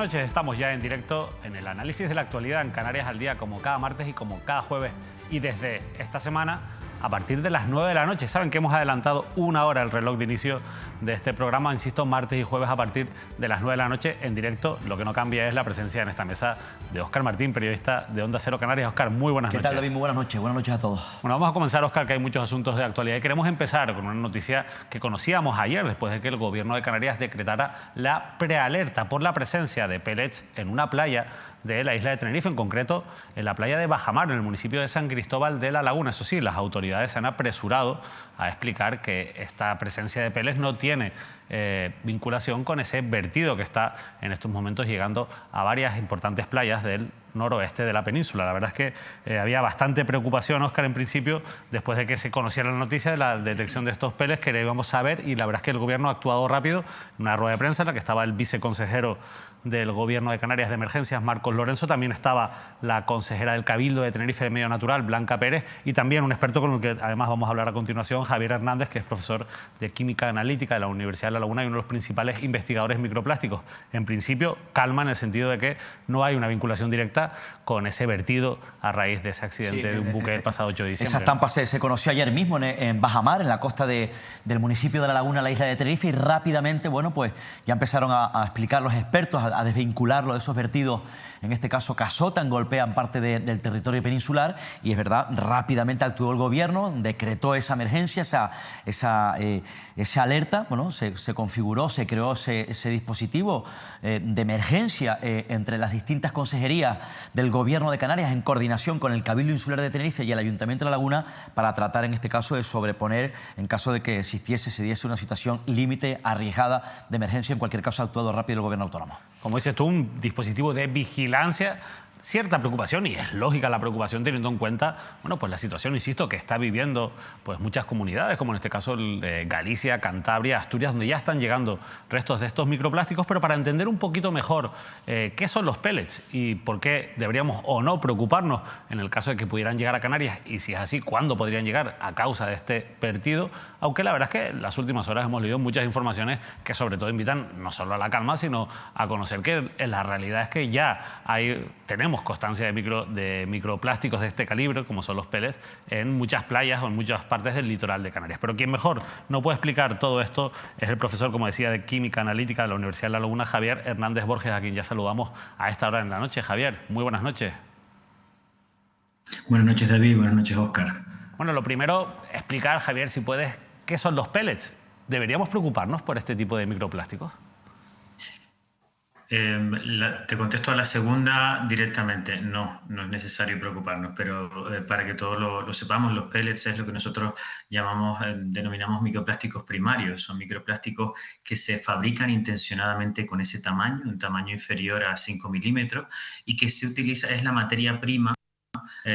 noches, estamos ya en directo en el análisis de la actualidad en Canarias al Día, como cada martes y como cada jueves. Y desde esta semana, a partir de las 9 de la noche, saben que hemos adelantado una hora el reloj de inicio de este programa, insisto, martes y jueves a partir de las 9 de la noche en directo. Lo que no cambia es la presencia en esta mesa de Óscar Martín, periodista de Onda Cero Canarias. Óscar, muy buenas noches. ¿Qué tal, David? Muy buenas noches a todos. Bueno, vamos a comenzar, Óscar, que hay muchos asuntos de actualidad y queremos empezar con una noticia que conocíamos ayer, después de que el gobierno de Canarias decretara la prealerta por la presencia de pellets en una playa de la isla de Tenerife, en concreto en la playa de Bajamar, en el municipio de San Cristóbal de la Laguna. Eso sí, las autoridades se han apresurado a explicar que esta presencia de pellets no tiene vinculación con ese vertido que está en estos momentos llegando a varias importantes playas del noroeste de la península. La verdad es que había bastante preocupación, Óscar, en principio, después de que se conociera la noticia de la detección de estos pellets, que íbamos a ver, y la verdad es que el gobierno ha actuado rápido. En una rueda de prensa en la que estaba el viceconsejero del Gobierno de Canarias de Emergencias, Marcos Lorenzo, también estaba la consejera del Cabildo de Tenerife de Medio Natural, Blanca Pérez, y también un experto con el que además vamos a hablar a continuación, Javier Hernández, que es profesor de Química Analítica de la Universidad de La Laguna y uno de los principales investigadores microplásticos. En principio, calma en el sentido de que no hay una vinculación directa con ese vertido a raíz de ese accidente de un buque el pasado 8 de diciembre. Esa estampa se conoció ayer mismo en Bajamar, en la costa del municipio de La Laguna, la isla de Tenerife, y rápidamente, bueno, pues ya empezaron a explicar los expertos, a desvincularlo de esos vertidos. En este caso, que azotan, golpean parte del territorio peninsular, y es verdad, rápidamente actuó el gobierno, decretó esa emergencia, esa alerta. Bueno, se configuró, se creó ese dispositivo de emergencia entre las distintas consejerías del gobierno de Canarias, en coordinación con el Cabildo Insular de Tenerife y el Ayuntamiento de La Laguna, para tratar en este caso de sobreponer, en caso de que se diese una situación límite, arriesgada, de emergencia. En cualquier caso, ha actuado rápido el gobierno autónomo. Como dices tú, un dispositivo de vigilancia. Cierta preocupación, y es lógica la preocupación teniendo en cuenta, bueno, pues la situación, insisto, que está viviendo pues muchas comunidades, como en este caso Galicia, Cantabria, Asturias, donde ya están llegando restos de estos microplásticos. Pero para entender un poquito mejor qué son los pellets y por qué deberíamos o no preocuparnos en el caso de que pudieran llegar a Canarias, y si es así, cuándo podrían llegar a causa de este vertido, aunque la verdad es que en las últimas horas hemos leído muchas informaciones que sobre todo invitan no solo a la calma, sino a conocer que la realidad es que ya tenemos constancia de microplásticos de este calibre, como son los pellets, en muchas playas o en muchas partes del litoral de Canarias. Pero quien mejor no puede explicar todo esto es el profesor, como decía, de Química Analítica de la Universidad de La Laguna, Javier Hernández Borges, a quien ya saludamos a esta hora en la noche. Javier, muy buenas noches. Buenas noches, David. Buenas noches, Óscar. Bueno, lo primero, explicar, Javier, si puedes, ¿qué son los pellets? ¿Deberíamos preocuparnos por este tipo de microplásticos? Te contesto a la segunda directamente. No es necesario preocuparnos, pero para que todos lo sepamos, los pellets es lo que nosotros denominamos microplásticos primarios. Son microplásticos que se fabrican intencionadamente con ese tamaño, un tamaño inferior a 5 milímetros, y que se utiliza, es la materia prima,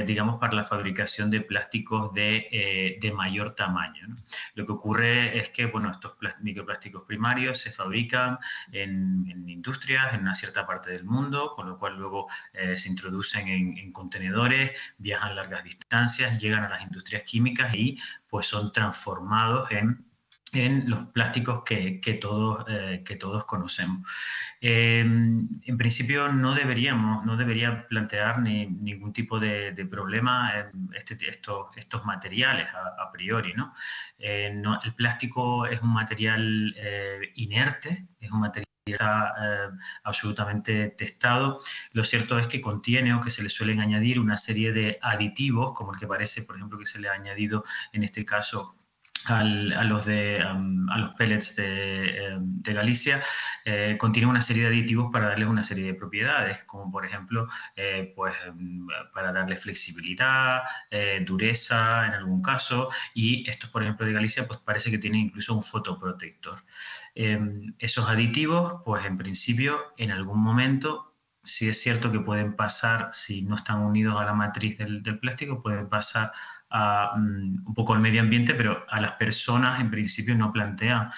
digamos, para la fabricación de plásticos de mayor tamaño, ¿no? Lo que ocurre es que, bueno, estos microplásticos primarios se fabrican en industrias en una cierta parte del mundo, con lo cual luego se introducen en contenedores, viajan largas distancias, llegan a las industrias químicas y pues son transformados en los plásticos que todos conocemos. En principio no debería plantear ningún tipo de problema estos materiales a priori, ¿no? El plástico es un material inerte, es un material que está absolutamente testado. Lo cierto es que contiene, o que se le suelen añadir, una serie de aditivos, como el que parece, por ejemplo, que se le ha añadido en este caso a los pellets de Galicia. Contiene una serie de aditivos para darles una serie de propiedades, como por ejemplo para darle flexibilidad, dureza en algún caso, y estos, por ejemplo, de Galicia, pues parece que tienen incluso un fotoprotector. Esos aditivos, pues en principio, en algún momento, sí es cierto que pueden pasar, si no están unidos a la matriz del plástico, pueden pasar un poco al medio ambiente, pero a las personas en principio no plantean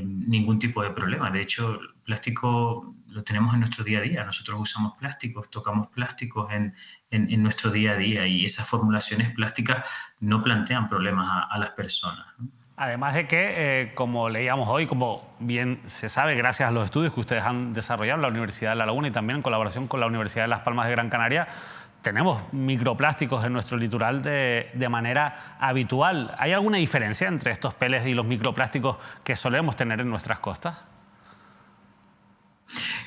ningún tipo de problema. De hecho, el plástico lo tenemos en nuestro día a día. Nosotros usamos plásticos, tocamos plásticos en nuestro día a día, y esas formulaciones plásticas no plantean problemas a las personas, ¿no? Además de que, como leíamos hoy, como bien se sabe, gracias a los estudios que ustedes han desarrollado en la Universidad de La Laguna y también en colaboración con la Universidad de Las Palmas de Gran Canaria, tenemos microplásticos en nuestro litoral de manera habitual. ¿Hay alguna diferencia entre estos pellets y los microplásticos que solemos tener en nuestras costas?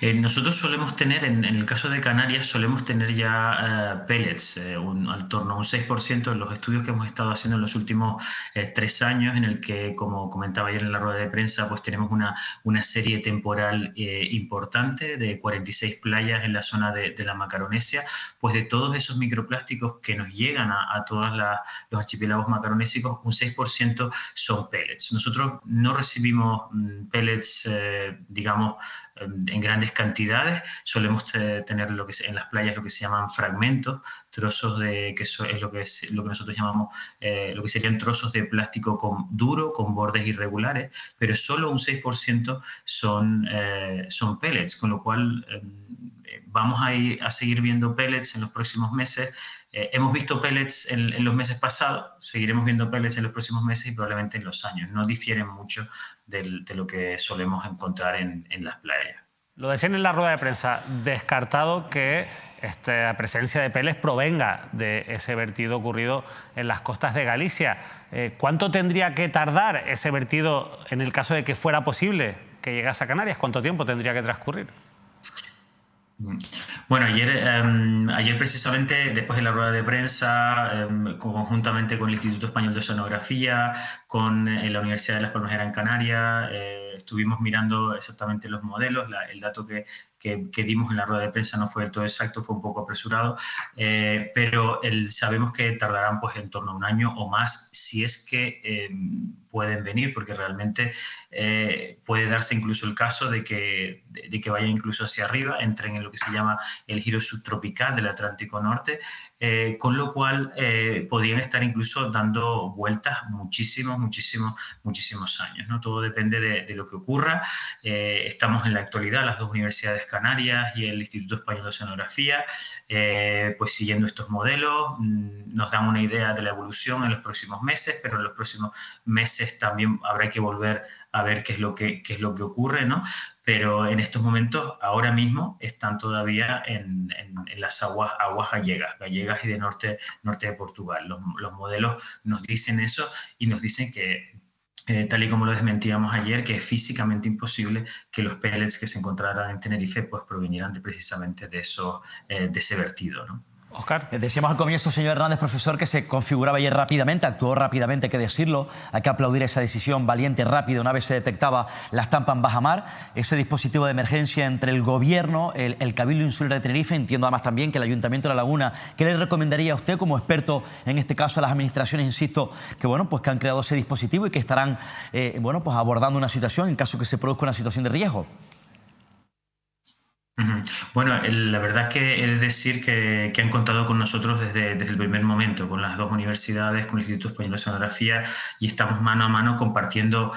Nosotros solemos tener, en el caso de Canarias, solemos tener ya pellets, al torno a un 6% en los estudios que hemos estado haciendo en los últimos 3 años, en el que, como comentaba ayer en la rueda de prensa, pues tenemos una serie temporal importante de 46 playas en la zona de la Macaronesia, pues de todos esos microplásticos que nos llegan a todos los archipiélagos macaronésicos, un 6% son pellets. Nosotros no recibimos pellets, digamos, en grandes cantidades. Solemos tener en las playas lo que se llaman fragmentos, trozos que eso es lo que nosotros llamamos lo que serían trozos de plástico duro con bordes irregulares, pero solo un 6% son pellets, con lo cual vamos a seguir viendo pellets en los próximos meses. Hemos visto pellets en los meses pasados, seguiremos viendo pellets en los próximos meses y probablemente en los años. No difieren mucho de lo que solemos encontrar en las playas. Lo decían en la rueda de prensa, descartado que esta presencia de pellets provenga de ese vertido ocurrido en las costas de Galicia. ¿Cuánto tendría que tardar ese vertido en el caso de que fuera posible que llegase a Canarias? ¿Cuánto tiempo tendría que transcurrir? Bueno, ayer precisamente, después de la rueda de prensa, conjuntamente con el Instituto Español de Oceanografía, con la Universidad de Las Palmas de Gran Canaria, estuvimos mirando exactamente los modelos. El dato que dimos en la rueda de prensa no fue del todo exacto, fue un poco apresurado, pero sabemos que tardarán pues en torno a 1 año o más, si es que pueden venir, porque realmente puede darse incluso el caso de que vayan incluso hacia arriba, entren en lo que se llama el giro subtropical del Atlántico Norte, con lo cual podrían estar incluso dando vueltas muchísimos años, ¿no? Todo depende de lo que ocurra. Estamos en la actualidad, las dos universidades canarias y el Instituto Español de Oceanografía, pues siguiendo estos modelos, nos dan una idea de la evolución en los próximos meses, pero en los próximos meses también habrá que volver a ver qué es lo que ocurre, ¿no? Pero en estos momentos, ahora mismo, están todavía en las aguas gallegas y de norte de Portugal. Los modelos nos dicen eso y nos dicen que, tal y como lo desmentíamos ayer, que es físicamente imposible que los pellets que se encontraran en Tenerife pues provinieran precisamente de ese vertido, ¿no? Óscar. Decíamos al comienzo, señor Hernández, profesor, que se configuraba ayer rápidamente, actuó rápidamente, hay que decirlo. Hay que aplaudir esa decisión valiente, rápida, una vez se detectaba la estampa en bajamar. Ese dispositivo de emergencia entre el Gobierno, el Cabildo Insular de Tenerife, entiendo además también que el Ayuntamiento de La Laguna. ¿Qué le recomendaría a usted como experto, en este caso a las administraciones, insisto, que, bueno, pues que han creado ese dispositivo y que estarán bueno, pues abordando una situación en caso que se produzca una situación de riesgo? Bueno, la verdad es que he de decir que han contado con nosotros desde el primer momento, con las dos universidades, con el Instituto Español de Oceanografía, y estamos mano a mano compartiendo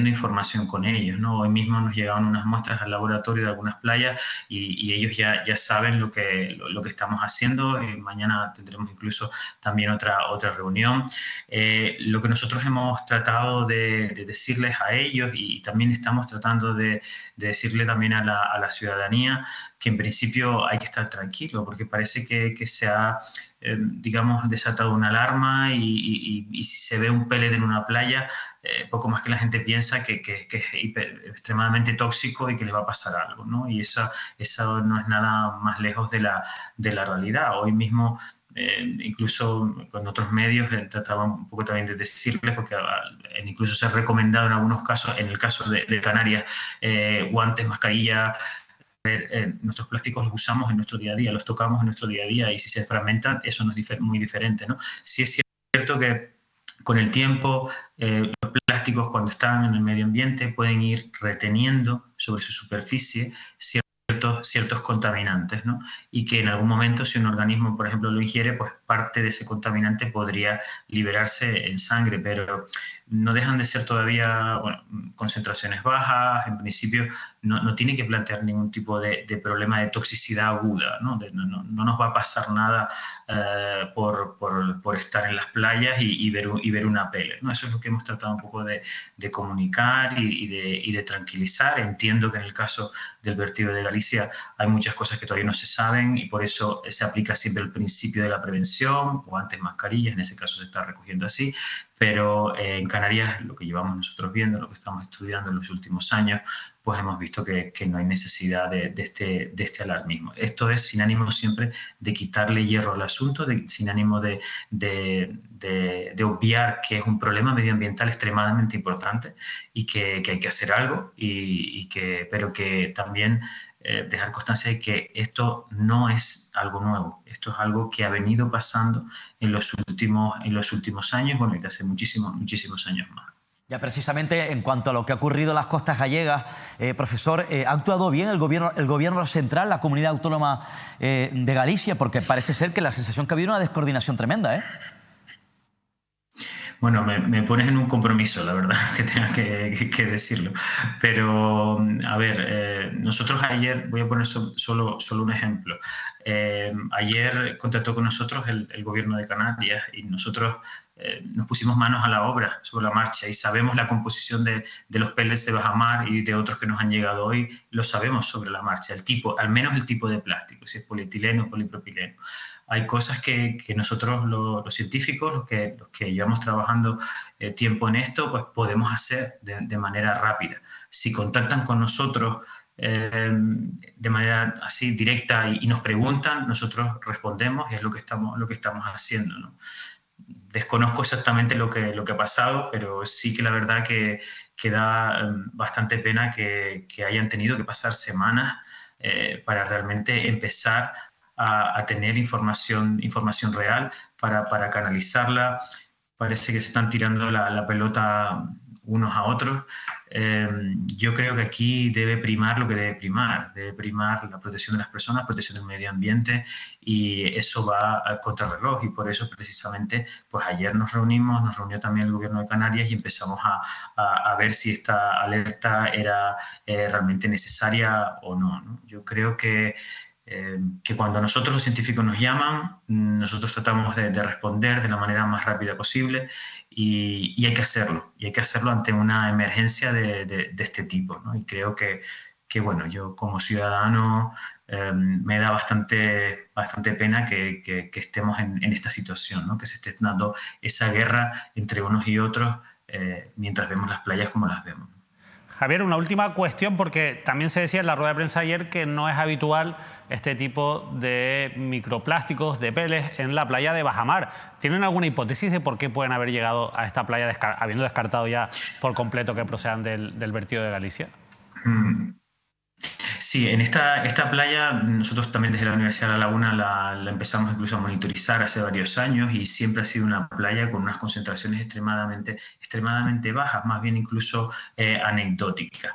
información con ellos, ¿no? Hoy mismo nos llegaron unas muestras al laboratorio de algunas playas y ellos ya saben lo que estamos haciendo. Mañana tendremos incluso también otra reunión. Lo que nosotros hemos tratado de decirles a ellos, y también estamos tratando de decirle también a la ciudadanía, que en principio hay que estar tranquilo, porque parece que se ha, digamos, desatado una alarma y si se ve un pellet en una playa, poco más que la gente piensa que es extremadamente tóxico y que le va a pasar algo, ¿no? Y eso no es nada más lejos de la realidad. Hoy mismo, incluso con otros medios, trataba un poco también de decirles, porque incluso se ha recomendado en algunos casos, en el caso de Canarias, guantes, mascarilla. Nuestros plásticos los usamos en nuestro día a día, los tocamos en nuestro día a día, y si se fragmentan, eso no es muy diferente, ¿no? Sí es cierto que con el tiempo los plásticos, cuando están en el medio ambiente, pueden ir reteniendo sobre su superficie ciertos ciertos contaminantes, ¿no? Y que en algún momento, si un organismo, por ejemplo, lo ingiere, pues parte de ese contaminante podría liberarse en sangre, pero no dejan de ser todavía, bueno, concentraciones bajas. En principio no tiene que plantear ningún tipo de problema de toxicidad aguda, ¿no? No nos va a pasar nada por estar en las playas y ver una pellet, ¿no? Eso es lo que hemos tratado un poco de comunicar y de tranquilizar. Entiendo que en el caso del vertido de Galicia hay muchas cosas que todavía no se saben y por eso se aplica siempre el principio de la prevención, o antes mascarillas, en ese caso se está recogiendo así, pero en Canarias lo que llevamos nosotros viendo, lo que estamos estudiando en los últimos años, pues hemos visto que no hay necesidad de este alarmismo. Esto es sin ánimo siempre de quitarle hierro al asunto, sin ánimo de obviar que es un problema medioambiental extremadamente importante y que hay que hacer algo, pero que también dejar constancia de que esto no es algo nuevo, esto es algo que ha venido pasando en los últimos años, bueno, y desde hace muchísimos años más. Ya precisamente en cuanto a lo que ha ocurrido en las costas gallegas, profesor, ¿ha actuado bien el gobierno central, la comunidad autónoma de Galicia? Porque parece ser que la sensación que ha habido una descoordinación tremenda, ¿eh? Bueno, me pones en un compromiso, la verdad, que tenga que decirlo. Pero, a ver, nosotros ayer, voy a poner solo un ejemplo. Ayer contactó con nosotros el gobierno de Canarias y nosotros nos pusimos manos a la obra sobre la marcha y sabemos la composición de los pellets de bajamar y de otros que nos han llegado hoy, lo sabemos sobre la marcha, al menos el tipo de plástico, si es polietileno o polipropileno. Hay cosas que nosotros, los científicos, los que llevamos trabajando tiempo en esto, pues podemos hacer de manera rápida. Si contactan con nosotros de manera así directa y nos preguntan, nosotros respondemos y es lo que estamos haciendo, ¿no? Desconozco exactamente lo que ha pasado, pero sí que la verdad que da bastante pena que hayan tenido que pasar semanas para realmente empezar a tener información real para canalizarla. Parece que se están tirando la pelota unos a otros. Yo creo que aquí debe primar lo que debe primar la protección de las personas, protección del medio ambiente, y eso va a contrarreloj, y por eso precisamente pues ayer nos reunió también el gobierno de Canarias y empezamos a ver si esta alerta era realmente necesaria o no, ¿no? Yo creo que cuando nosotros los científicos nos llaman, nosotros tratamos de responder de la manera más rápida posible y hay que hacerlo ante una emergencia de este tipo, ¿no? Y creo que bueno, yo como ciudadano me da bastante pena que estemos en esta situación, ¿no? Que se esté dando esa guerra entre unos y otros mientras vemos las playas como las vemos. Javier, una última cuestión, porque también se decía en la rueda de prensa ayer que no es habitual este tipo de microplásticos, de pellets, en la playa de bajamar. ¿Tienen alguna hipótesis de por qué pueden haber llegado a esta playa habiendo descartado ya por completo que procedan del vertido de Galicia? Sí, en esta playa nosotros también desde la Universidad de La Laguna la empezamos incluso a monitorizar hace varios años y siempre ha sido una playa con unas concentraciones extremadamente bajas, más bien incluso anecdóticas.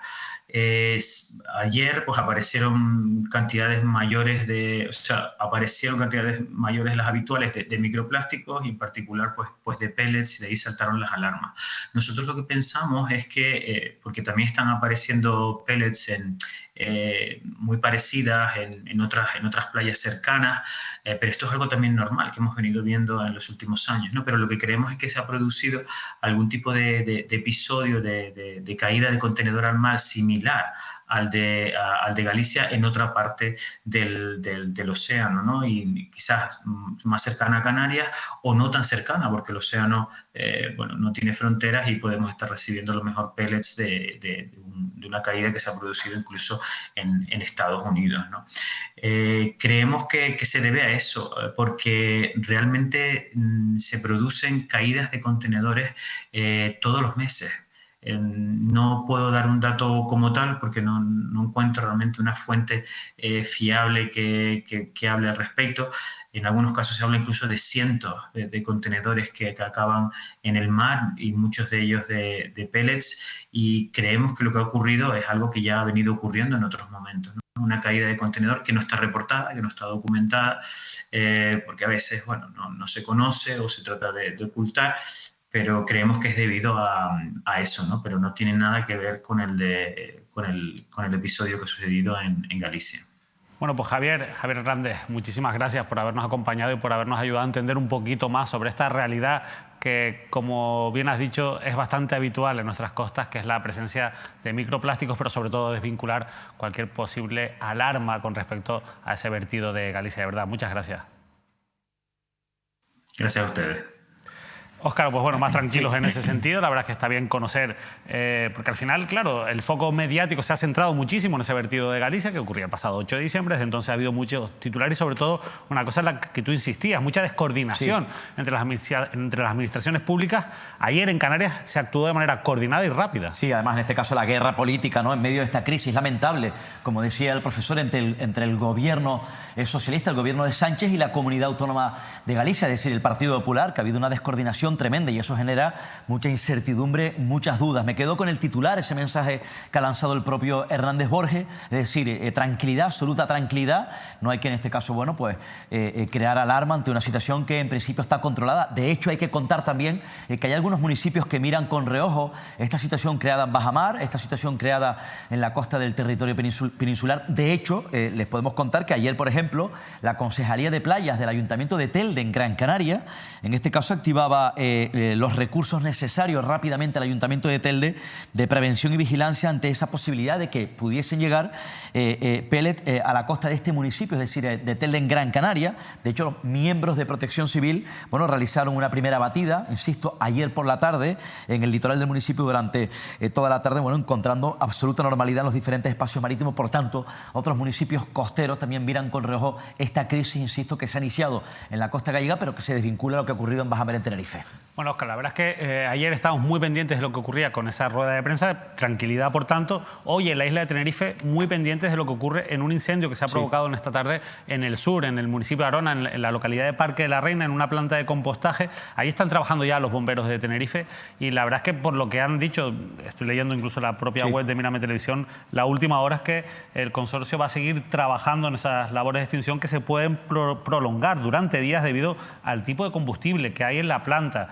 Ayer pues aparecieron cantidades mayores de las habituales de microplásticos y en particular pues de pellets, y de ahí saltaron las alarmas. Nosotros lo que pensamos es que, porque también están apareciendo pellets muy parecidas en otras playas cercanas, pero esto es algo también normal que hemos venido viendo en los últimos años, ¿no? Pero lo que creemos es que se ha producido algún tipo de episodio de caída de contenedor al mar similar al de Galicia en otra parte del océano, ¿no? Y quizás más cercana a Canarias o no tan cercana, porque el océano no tiene fronteras y podemos estar recibiendo a lo mejor pellets de una caída que se ha producido incluso en Estados Unidos, ¿no? Creemos que se debe a eso, porque realmente se producen caídas de contenedores todos los meses. No puedo dar un dato como tal porque no encuentro realmente una fuente fiable que hable al respecto. En algunos casos se habla incluso de cientos de contenedores que acaban en el mar y muchos de ellos de pellets, y creemos que lo que ha ocurrido es algo que ya ha venido ocurriendo en otros momentos, ¿no? una caída de contenedor que no está reportada, que no está documentada, porque a veces, bueno, no se conoce o se trata de ocultar, pero creemos que es debido a eso, ¿no? Pero no tiene nada que ver con el episodio que ha sucedido en Galicia. Bueno, pues Javier Hernández, muchísimas gracias por habernos acompañado y por habernos ayudado a entender un poquito más sobre esta realidad que, como bien has dicho, es bastante habitual en nuestras costas, que es la presencia de microplásticos, pero sobre todo desvincular cualquier posible alarma con respecto a ese vertido de Galicia. De verdad, muchas gracias. Gracias a ustedes. Óscar, pues bueno, más tranquilos en ese sentido. La verdad es que está bien conocer, porque al final, claro, el foco mediático se ha centrado muchísimo en ese vertido de Galicia que ocurría el pasado 8 de diciembre. Desde entonces ha habido muchos titulares y sobre todo una cosa en la que tú insistías, mucha descoordinación entre las administraciones públicas. Ayer en Canarias se actuó de manera coordinada y rápida. Sí, además en este caso la guerra política, ¿no?, en medio de esta crisis lamentable, como decía el profesor, entre el gobierno socialista, el gobierno de Sánchez y la Comunidad Autónoma de Galicia, es decir, el Partido Popular, que ha habido una descoordinación tremenda y eso genera mucha incertidumbre, muchas dudas. Me quedo con el titular, ese mensaje que ha lanzado el propio Hernández Borges, es decir, tranquilidad, absoluta tranquilidad. No hay que en este caso, bueno, pues crear alarma ante una situación que en principio está controlada. De hecho, hay que contar también que hay algunos municipios que miran con reojo esta situación creada en bajamar, esta situación creada en la costa del territorio peninsular. De hecho, les podemos contar que ayer, por ejemplo, la Concejalía de Playas del Ayuntamiento de Telde, en Gran Canaria, en este caso activaba los recursos necesarios rápidamente al Ayuntamiento de Telde de prevención y vigilancia ante esa posibilidad de que pudiesen llegar pellets a la costa de este municipio, es decir, de Telde en Gran Canaria. De hecho, los miembros de Protección Civil, bueno, realizaron una primera batida, insisto, ayer por la tarde en el litoral del municipio durante toda la tarde, bueno, encontrando absoluta normalidad en los diferentes espacios marítimos. Por tanto, otros municipios costeros también miran con reojo esta crisis, insisto, que se ha iniciado en la costa gallega, pero que se desvincula a lo que ha ocurrido en Bajamar, en Tenerife. Bueno, Óscar, la verdad es que ayer estábamos muy pendientes de lo que ocurría con esa rueda de prensa, tranquilidad por tanto. Hoy en la isla de Tenerife muy pendientes de lo que ocurre en un incendio que se ha provocado en esta tarde en el sur, en el municipio de Arona, en la localidad de Parque de la Reina, en una planta de compostaje. Ahí están trabajando ya los bomberos de Tenerife y la verdad es que por lo que han dicho, estoy leyendo incluso la propia web de Mírame Televisión, la última hora es que el consorcio va a seguir trabajando en esas labores de extinción que se pueden prolongar durante días debido al tipo de combustible que hay en la planta.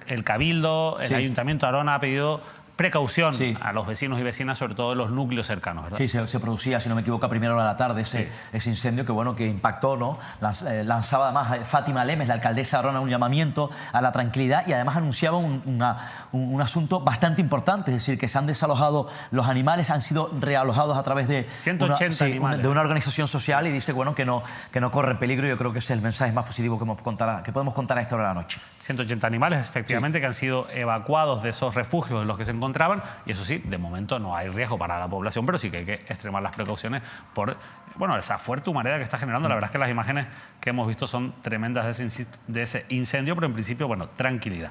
El Cabildo, el Ayuntamiento de Arona ha pedido precaución a los vecinos y vecinas, sobre todo en los núcleos cercanos, ¿verdad? Sí, se producía, si no me equivoco, a primera hora de la tarde ese incendio que, bueno, que impactó, ¿no? Lanzaba además Fátima Lemes, la alcaldesa de Arona, un llamamiento a la tranquilidad y además anunciaba un asunto bastante importante, es decir, que se han desalojado los animales, han sido realojados a través de 180 animales. De una organización social y dice, bueno, que no corren peligro. Yo creo que ese es el mensaje más positivo que podemos contar a esta hora de la noche. 180 animales, efectivamente, que han sido evacuados de esos refugios en los que se encontraban y eso sí, de momento no hay riesgo para la población, pero sí que hay que extremar las precauciones por, bueno, esa fuerte humareda que está generando. La verdad es que las imágenes que hemos visto son tremendas de ese incendio, pero en principio, bueno, tranquilidad.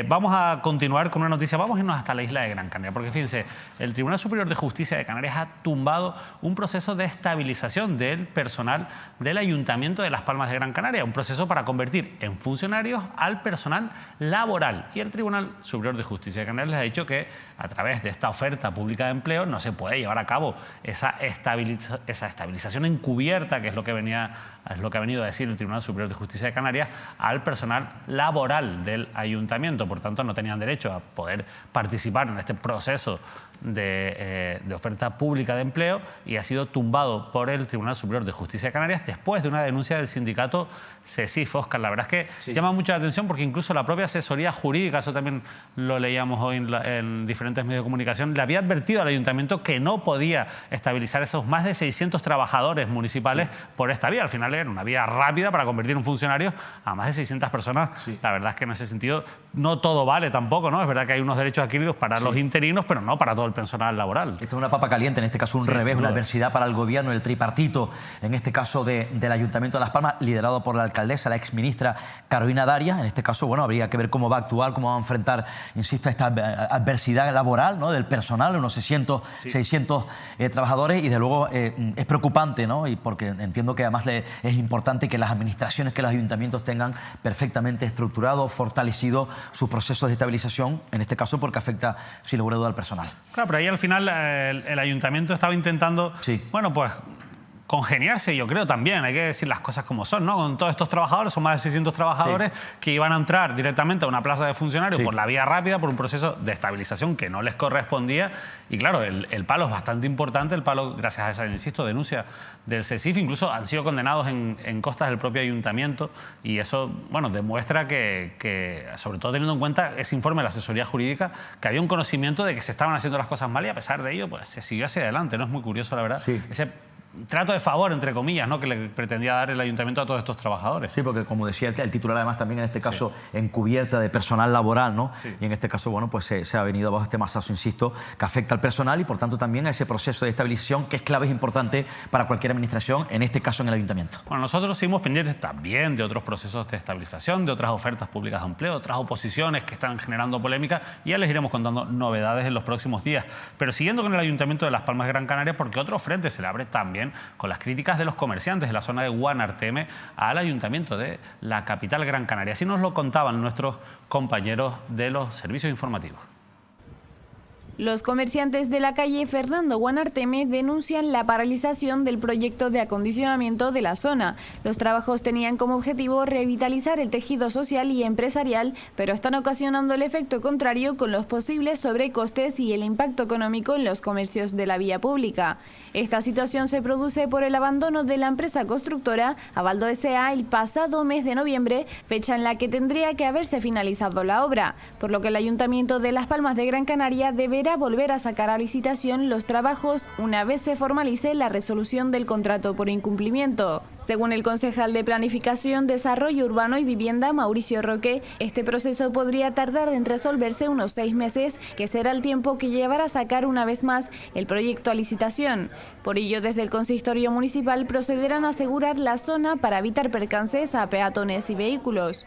Vamos a continuar con una noticia, vamos a irnos hasta la isla de Gran Canaria, porque fíjense, el Tribunal Superior de Justicia de Canarias ha tumbado un proceso de estabilización del personal del Ayuntamiento de Las Palmas de Gran Canaria, un proceso para convertir en funcionarios al personal laboral. Y el Tribunal Superior de Justicia de Canarias les ha dicho que a través de esta oferta pública de empleo no se puede llevar a cabo esa estabilización encubierta, que es lo que ha venido a decir el Tribunal Superior de Justicia de Canarias, al personal laboral del ayuntamiento. Por tanto, no tenían derecho a poder participar en este proceso de oferta pública de empleo y ha sido tumbado por el Tribunal Superior de Justicia de Canarias después de una denuncia del sindicato CESIF. Óscar, la verdad es que llama mucho la atención porque incluso la propia asesoría jurídica, eso también lo leíamos hoy en diferentes medios de comunicación, le había advertido al ayuntamiento que no podía estabilizar esos más de 600 trabajadores municipales por esta vía. Al final era una vía rápida para convertir en funcionarios a más de 600 personas. La verdad es que en ese sentido no todo vale tampoco, ¿no? Es verdad que hay unos derechos adquiridos para los interinos, pero no para todo el personal laboral. Esto es una papa caliente, en este caso un revés, una adversidad para el gobierno, el tripartito, en este caso del Ayuntamiento de Las Palmas, liderado por la alcaldesa, la exministra Carolina Darias. En este caso, bueno, habría que ver cómo va a actuar, cómo va a enfrentar, insisto, esta adversidad laboral, ¿no?, del personal, unos 600 trabajadores, y de luego es preocupante, ¿no?, y porque entiendo que además es importante que las administraciones, que los ayuntamientos tengan perfectamente estructurado, fortalecido sus procesos de estabilización, en este caso porque afecta, sin lugar a duda, al personal. Claro, pero ahí al final el ayuntamiento estaba intentando, bueno, pues congeniarse, yo creo también, hay que decir las cosas como son, ¿no? Con todos estos trabajadores, son más de 600 trabajadores que iban a entrar directamente a una plaza de funcionarios por la vía rápida, por un proceso de estabilización que no les correspondía. Y claro, el palo es bastante importante, el palo, gracias a esa, insisto, denuncia del CESIF, incluso han sido condenados en costas del propio ayuntamiento, y eso, bueno, demuestra que, sobre todo teniendo en cuenta ese informe de la asesoría jurídica, que había un conocimiento de que se estaban haciendo las cosas mal, y a pesar de ello, pues se siguió hacia adelante, ¿no? Es muy curioso, la verdad, ese trato de favor, entre comillas, ¿no?, que le pretendía dar el ayuntamiento a todos estos trabajadores. Sí, porque como decía el titular, además también en este caso encubierta de personal laboral, ¿no? Y en este caso, bueno, pues se ha venido bajo este masazo, insisto, que afecta al personal y por tanto también a ese proceso de estabilización que es clave, es importante para cualquier administración, en este caso en el ayuntamiento. Bueno, nosotros seguimos pendientes también de otros procesos de estabilización, de otras ofertas públicas de empleo, otras oposiciones que están generando polémica, y ya les iremos contando novedades en los próximos días. Pero siguiendo con el Ayuntamiento de Las Palmas de Gran Canaria, porque otro frente se le abre también con las críticas de los comerciantes de la zona de Guanarteme al Ayuntamiento de la capital Gran Canaria. Así nos lo contaban nuestros compañeros de los servicios informativos. Los comerciantes de la calle Fernando Guanarteme denuncian la paralización del proyecto de acondicionamiento de la zona. Los trabajos tenían como objetivo revitalizar el tejido social y empresarial, pero están ocasionando el efecto contrario con los posibles sobrecostes y el impacto económico en los comercios de la vía pública. Esta situación se produce por el abandono de la empresa constructora Avaldo S.A. el pasado mes de noviembre, fecha en la que tendría que haberse finalizado la obra, por lo que el Ayuntamiento de Las Palmas de Gran Canaria deberá volver a sacar a licitación los trabajos una vez se formalice la resolución del contrato por incumplimiento. Según el concejal de Planificación, Desarrollo Urbano y Vivienda, Mauricio Roque, este proceso podría tardar en resolverse unos 6 meses, que será el tiempo que llevará a sacar una vez más el proyecto a licitación. Por ello, desde el consistorio municipal procederán a asegurar la zona para evitar percances a peatones y vehículos.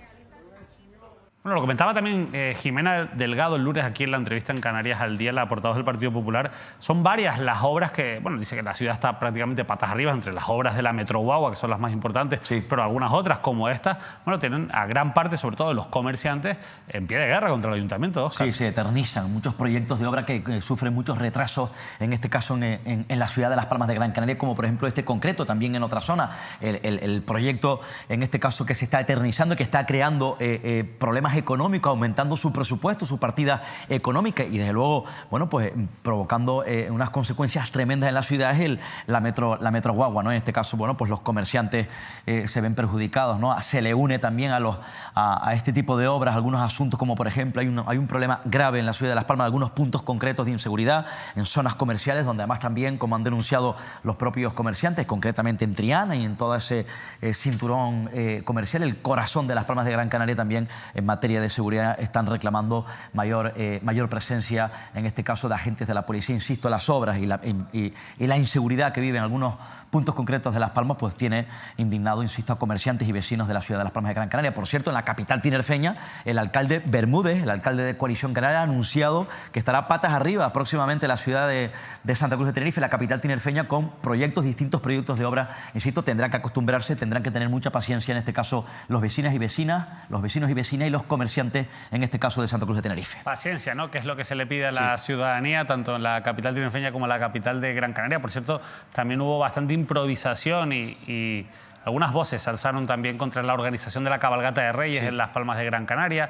Bueno, lo comentaba también Jimena Delgado el lunes aquí en la entrevista en Canarias al Día, la portavoz del Partido Popular. Son varias las obras que, bueno, dice que la ciudad está prácticamente patas arriba entre las obras de la Metro Guagua, que son las más importantes, pero algunas otras como estas, bueno, tienen a gran parte, sobre todo de los comerciantes, en pie de guerra contra el ayuntamiento, Óscar. Sí, se eternizan muchos proyectos de obra que sufren muchos retrasos, en este caso en la ciudad de Las Palmas de Gran Canaria, como por ejemplo este concreto, también en otra zona. El proyecto, en este caso, que se está eternizando, que está creando problemas económicos, aumentando su presupuesto, su partida económica y desde luego, bueno, pues provocando unas consecuencias tremendas en la ciudad es la Metro Guagua, ¿no? En este caso, bueno, pues los comerciantes se ven perjudicados, ¿no? Se le une también a este tipo de obras algunos asuntos, como por ejemplo hay un problema grave en la ciudad de Las Palmas, algunos puntos concretos de inseguridad en zonas comerciales, donde además también, como han denunciado los propios comerciantes, concretamente en Triana y en todo ese cinturón comercial, el corazón de Las Palmas de Gran Canaria, también en materia de seguridad están reclamando mayor presencia, en este caso de agentes de la policía. Insisto, las obras y la inseguridad que viven algunos puntos concretos de Las Palmas, pues tiene indignado, insisto, a comerciantes y vecinos de la ciudad de Las Palmas de Gran Canaria. Por cierto, en la capital tinerfeña, el alcalde Bermúdez, el alcalde de Coalición Canaria, ha anunciado que estará patas arriba próximamente la ciudad de Santa Cruz de Tenerife, la capital tinerfeña, con distintos proyectos de obra. Insisto, tendrán que acostumbrarse, tendrán que tener mucha paciencia, en este caso los vecinos y vecinas y los comerciantes, en este caso de Santa Cruz de Tenerife. Paciencia, ¿no? Que es lo que se le pide a la ciudadanía, tanto en la capital tinerfeña como en la capital de Gran Canaria. Por cierto, también hubo bastante improvisación y algunas voces se alzaron también contra la organización de la cabalgata de Reyes en Las Palmas de Gran Canaria,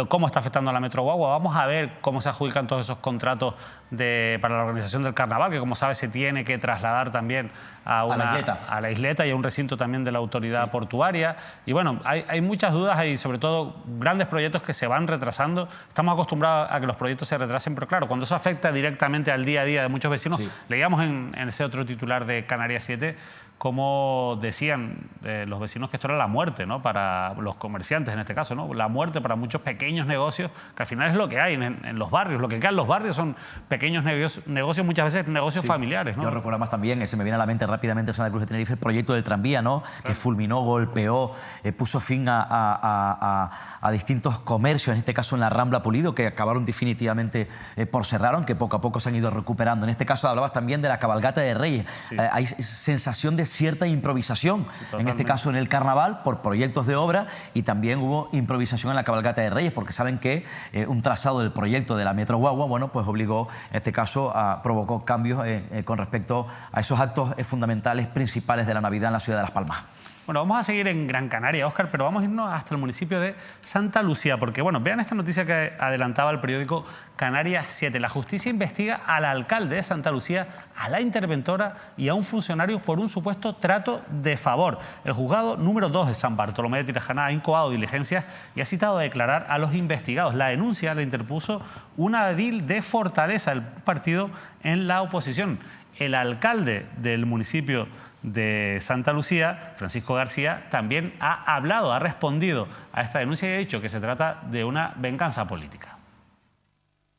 cómo está afectando a la Metro Guagua. Vamos a ver cómo se adjudican todos esos contratos para la organización del carnaval, que como sabes se tiene que trasladar también a la isleta y a un recinto también de la autoridad portuaria. Y bueno, hay muchas dudas y sobre todo grandes proyectos que se van retrasando. Estamos acostumbrados a que los proyectos se retrasen, pero claro, cuando eso afecta directamente al día a día de muchos vecinos, leíamos en ese otro titular de Canarias 7, como decían los vecinos que esto era la muerte, ¿no? Para los comerciantes en este caso, ¿no? La muerte para muchos pequeños negocios, que al final es lo que hay en los barrios. Lo que queda en los barrios son pequeños negocios, muchas veces negocios familiares, ¿no? Yo recuerdo más también, se me viene a la mente rápidamente Santa Cruz de Tenerife, el proyecto del tranvía, ¿no? Que fulminó, golpeó, puso fin a distintos comercios, en este caso en la Rambla Pulido, que acabaron definitivamente por cerrar, aunque poco a poco se han ido recuperando. En este caso hablabas también de la cabalgata de Reyes. Hay sensación de cierta improvisación, en este caso en el carnaval, por proyectos de obra, y también hubo improvisación en la cabalgata de Reyes, porque saben que un trazado del proyecto de la Metro Guagua, bueno, pues obligó, en este caso, provocó cambios con respecto a esos actos fundamentales, principales de la Navidad en la ciudad de Las Palmas. Bueno, vamos a seguir en Gran Canaria, Óscar, pero vamos a irnos hasta el municipio de Santa Lucía, porque, bueno, vean esta noticia que adelantaba el periódico Canarias 7. La justicia investiga al alcalde de Santa Lucía, a la interventora y a un funcionario por un supuesto trato de favor. El juzgado número 2 de San Bartolomé de Tirajana ha incoado diligencias y ha citado a declarar a los investigados. La denuncia la interpuso una edil de Fortaleza, el partido en la oposición. El alcalde del municipio de Santa Lucía, Francisco García, también ha hablado, ha respondido a esta denuncia y ha dicho que se trata de una venganza política.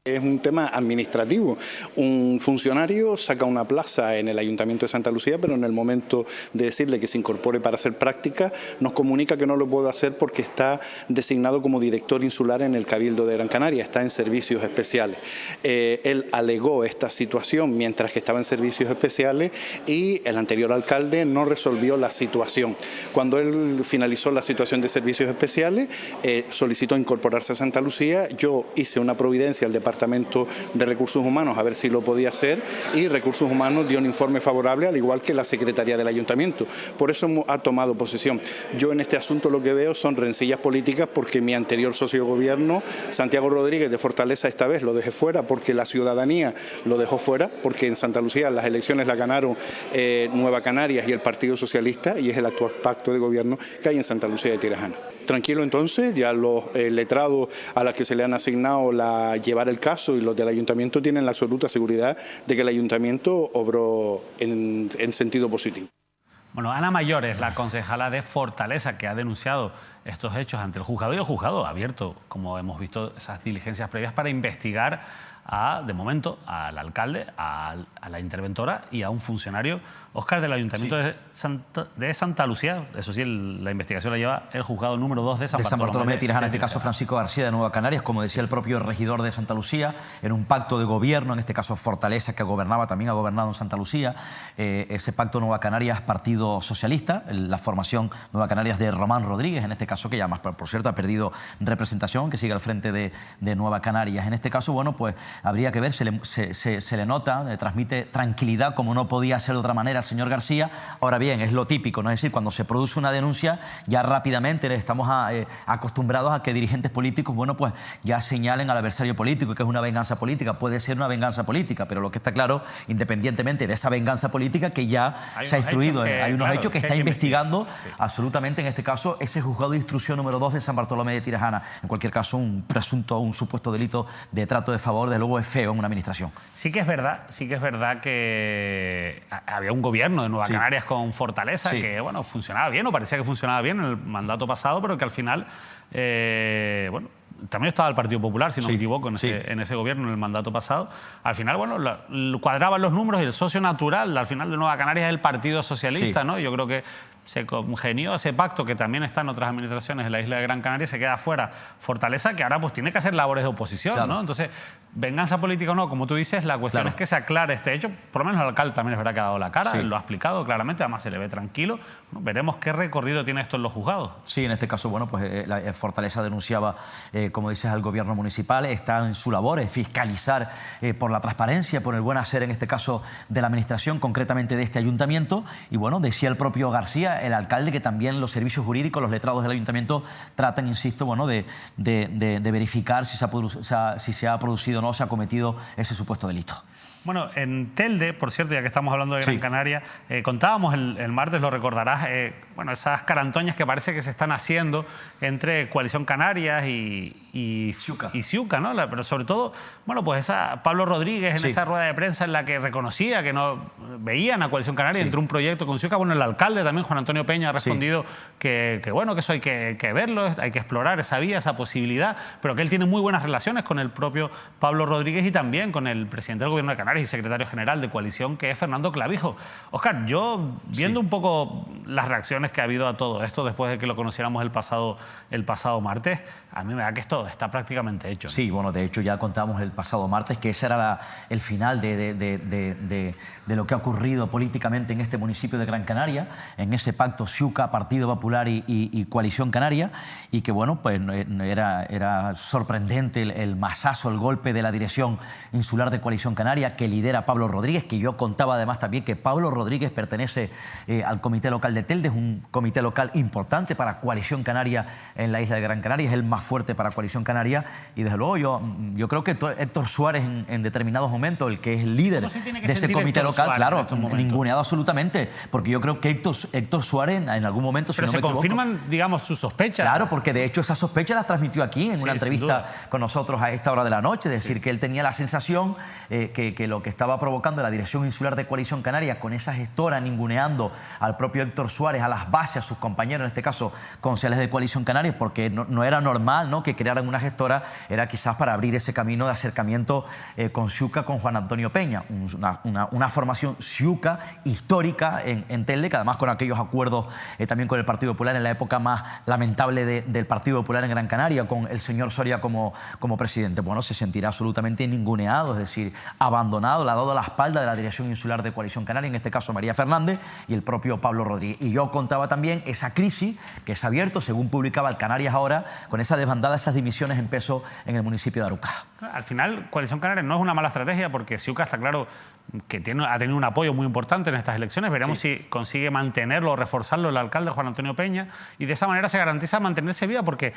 Es un tema administrativo. Un funcionario saca una plaza en el Ayuntamiento de Santa Lucía, pero en el momento de decirle que se incorpore para hacer práctica, nos comunica que no lo puede hacer porque está designado como director insular en el Cabildo de Gran Canaria, está en servicios especiales. Él alegó esta situación mientras que estaba en servicios especiales y el anterior alcalde no resolvió la situación. Cuando él finalizó la situación de servicios especiales, solicitó incorporarse a Santa Lucía. Yo hice una providencia al Departamento de Recursos Humanos a ver si lo podía hacer, y Recursos Humanos dio un informe favorable, al igual que la Secretaría del Ayuntamiento. Por eso ha tomado posesión. Yo en este asunto lo que veo son rencillas políticas, porque mi anterior socio de gobierno, Santiago Rodríguez de Fortaleza, esta vez lo dejé fuera porque la ciudadanía lo dejó fuera, porque en Santa Lucía las elecciones las ganaron Nueva Canarias y el Partido Socialista, y es el actual pacto de gobierno que hay en Santa Lucía de Tirajana. Tranquilo entonces, ya los letrados a los que se le han asignado llevar el caso y los del ayuntamiento tienen la absoluta seguridad de que el ayuntamiento obró en sentido positivo. Bueno, Ana Mayor es la concejala de Fortaleza que ha denunciado estos hechos ante el juzgado, y el juzgado ha abierto, como hemos visto, esas diligencias previas para investigar de momento, al alcalde, a la interventora y a un funcionario, Óscar, del Ayuntamiento de Santa Lucía. Eso sí, la investigación la lleva el juzgado número 2 de San Bartolomé de Tirajana, en este caso Francisco García de Nueva Canarias, como decía el propio regidor de Santa Lucía, en un pacto de gobierno, en este caso Fortaleza, que gobernaba, también ha gobernado en Santa Lucía, ese pacto Nueva Canarias Partido Socialista, la formación Nueva Canarias de Román Rodríguez, en este caso, que ya más, por cierto, ha perdido representación, que sigue al frente de Nueva Canarias. En este caso, bueno, pues habría que ver, se le nota, le transmite tranquilidad, como no podía ser de otra manera, al señor García. Ahora bien, es lo típico, ¿no? Es decir, cuando se produce una denuncia, ya rápidamente estamos acostumbrados a que dirigentes políticos, bueno, pues ya señalen al adversario político, que es una venganza política. Puede ser una venganza política, pero lo que está claro, independientemente de esa venganza política, que ya se ha instruido, hay unos hechos que está investigando absolutamente, en este caso, ese juzgado de instrucción número 2 de San Bartolomé de Tirajana. En cualquier caso, un supuesto delito de trato de favor, de luego es feo en una administración. Sí que es verdad que había un gobierno de Nueva Canarias con Fortaleza que, bueno, funcionaba bien, o parecía que funcionaba bien en el mandato pasado, pero que al final, bueno, también estaba el Partido Popular, si no me equivoco, en ese gobierno, en el mandato pasado. Al final, bueno, cuadraban los números, y el socio natural, al final, de Nueva Canarias es el Partido Socialista, ¿no? Yo creo que se congenió ese pacto, que también está en otras administraciones en la isla de Gran Canaria, se queda fuera Fortaleza, que ahora pues tiene que hacer labores de oposición, ¿no? Entonces, venganza política o no, como tú dices, la cuestión es que se aclare este hecho. Por lo menos el alcalde también es verdad que ha dado la cara, él lo ha explicado claramente, además se le ve tranquilo. Bueno, veremos qué recorrido tiene esto en los juzgados. Sí, en este caso, bueno, pues Fortaleza denunciaba, como dices, al gobierno municipal, está en su labor, es fiscalizar por la transparencia, por el buen hacer, en este caso, de la administración, concretamente de este ayuntamiento. Y bueno, decía el propio García, el alcalde, que también los servicios jurídicos, los letrados del ayuntamiento tratan, insisto, bueno, de verificar si se ha producido o no se ha cometido ese supuesto delito. Bueno, en Telde, por cierto, ya que estamos hablando de Gran Canaria, contábamos el martes, lo recordarás, bueno, esas carantoñas que parece que se están haciendo entre Coalición Canarias y Ciuca, ¿no? Pero sobre todo, bueno, pues Pablo Rodríguez en esa rueda de prensa en la que reconocía que no veían a Coalición Canaria entre un proyecto con Ciuca. Bueno, el alcalde también, Juan Antonio Peña ha respondido que bueno, que eso hay que verlo, hay que explorar esa vía, esa posibilidad, pero que él tiene muy buenas relaciones con el propio Pablo Rodríguez y también con el presidente del Gobierno de Canarias y secretario general de Coalición, que es Fernando Clavijo. Óscar, yo viendo un poco las reacciones que ha habido a todo esto después de que lo conociéramos el pasado martes, a mí me da que esto está prácticamente hecho, ¿no? Sí, bueno, de hecho ya contamos el pasado martes que ese era el final de lo que ha ocurrido políticamente en este municipio de Gran Canaria, en ese pacto Ciuca, Partido Popular y Coalición Canaria, y que bueno, pues era sorprendente el masazo, el golpe de la dirección insular de Coalición Canaria que lidera Pablo Rodríguez, que yo contaba además también que Pablo Rodríguez pertenece al Comité Local de Telde, es un comité local importante para Coalición Canaria en la isla de Gran Canaria, es el más fuerte para Coalición Canaria, y desde luego yo creo que Héctor Suárez en determinados momentos, el que es el líder de ese comité local, claro, ninguneado absolutamente, porque yo creo que Héctor Suárez en algún momento, pero si no se me equivoco, confirman, digamos, sus sospechas. Claro, porque de hecho esa sospecha la transmitió aquí en una entrevista con nosotros a esta hora de la noche, es decir, que él tenía la sensación que lo que estaba provocando la dirección insular de Coalición Canaria con esa gestora ninguneando al propio Héctor Suárez, a las bases, a sus compañeros, en este caso concejales de Coalición Canaria, porque no era normal, ¿no?, que crearan una gestora, era quizás para abrir ese camino de acercamiento con Ciuca, con Juan Antonio Peña, una formación Ciuca histórica en Telde, que además con aquellos acuerdos también con el Partido Popular en la época más lamentable del Partido Popular en Gran Canaria, con el señor Soria como presidente. Bueno, se sentirá absolutamente ninguneado, es decir, abandonado, le ha dado la espalda de la dirección insular de Coalición Canaria, en este caso María Fernández y el propio Pablo Rodríguez. Y yo contaba también esa crisis que se ha abierto, según publicaba el Canarias Ahora, con esa desbandada, esas dimisiones en peso en el municipio de Arucá. Al final, Coalición Canaria no es una mala estrategia porque Ciuca está claro que ha tenido un apoyo muy importante en estas elecciones. Veremos si consigue mantenerlo o reforzarlo el alcalde Juan Antonio Peña, y de esa manera se garantiza mantenerse viva, porque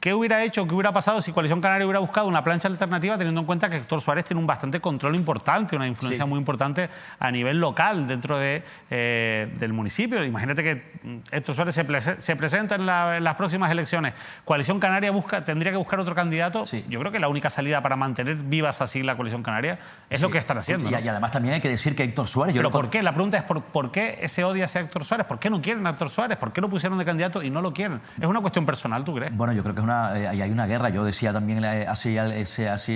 ¿qué hubiera hecho, qué hubiera pasado si Coalición Canaria hubiera buscado una plancha alternativa, teniendo en cuenta que Héctor Suárez tiene un bastante control importante, una influencia muy importante a nivel local dentro del municipio? Imagínate que Héctor Suárez se presenta en las próximas elecciones. Coalición Canaria tendría que buscar otro candidato. Yo creo que la única salida para mantener vivas así la Coalición Canaria es lo que están haciendo, ¿no? Y además también hay que decir que Héctor Suárez... ¿Pero por qué? La pregunta es ¿por qué ese odio hacia Héctor Suárez? ¿Por qué no quieren a Héctor Suárez? ¿Por qué lo pusieron de candidato y no lo quieren? ¿Es una cuestión personal, tú crees? Bueno, yo creo que hay una guerra. Yo decía también hace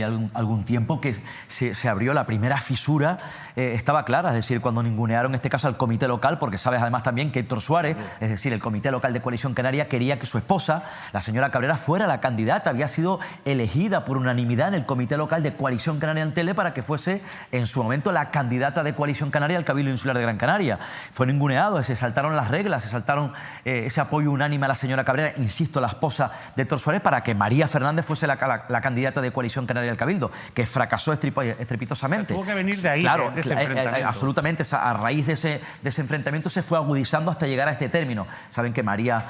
algún tiempo que se abrió la primera fisura, estaba clara, es decir, cuando ningunearon en este caso al comité local, porque sabes además también que Héctor Suárez, es decir, el comité local de Coalición Canaria, quería que su esposa, la señora Cabrera, fuera la candidata, había sido elegida por unanimidad en el comité local de Coalición Canaria en Telde para que fuese en su momento la candidata de Coalición Canaria al Cabildo Insular de Gran Canaria. Fue ninguneado, se saltaron las reglas, se saltaron ese apoyo unánime a la señora Cabrera, insisto, la esposa de Héctor Suárez, para que María Fernández fuese la candidata de Coalición Canaria al Cabildo, que fracasó estrepitosamente. Tuvo que venir de ahí, claro, de ese enfrentamiento. Absolutamente, a raíz de ese enfrentamiento se fue agudizando hasta llegar a este término. Saben que María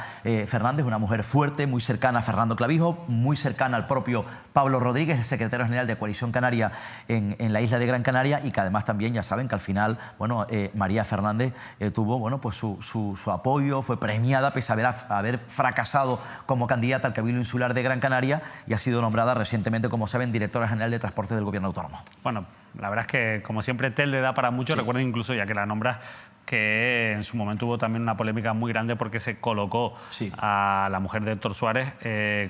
Fernández es una mujer fuerte, muy cercana a Fernando Clavijo, muy cercana al propio Pablo Rodríguez, el secretario general de Coalición Canaria en la isla de Gran Canaria, y que además también ya saben que al final, bueno, María Fernández tuvo, bueno, pues su apoyo, fue premiada pese a haber fracasado como candidata al Cabildo Insular de Gran Canaria, y ha sido nombrada recientemente, como saben, directora general de Transporte del Gobierno Autónomo. Bueno, la verdad es que, como siempre, Telde da para mucho. Recuerdo incluso, ya que la nombras, que en su momento hubo también una polémica muy grande porque se colocó a la mujer de Héctor Suárez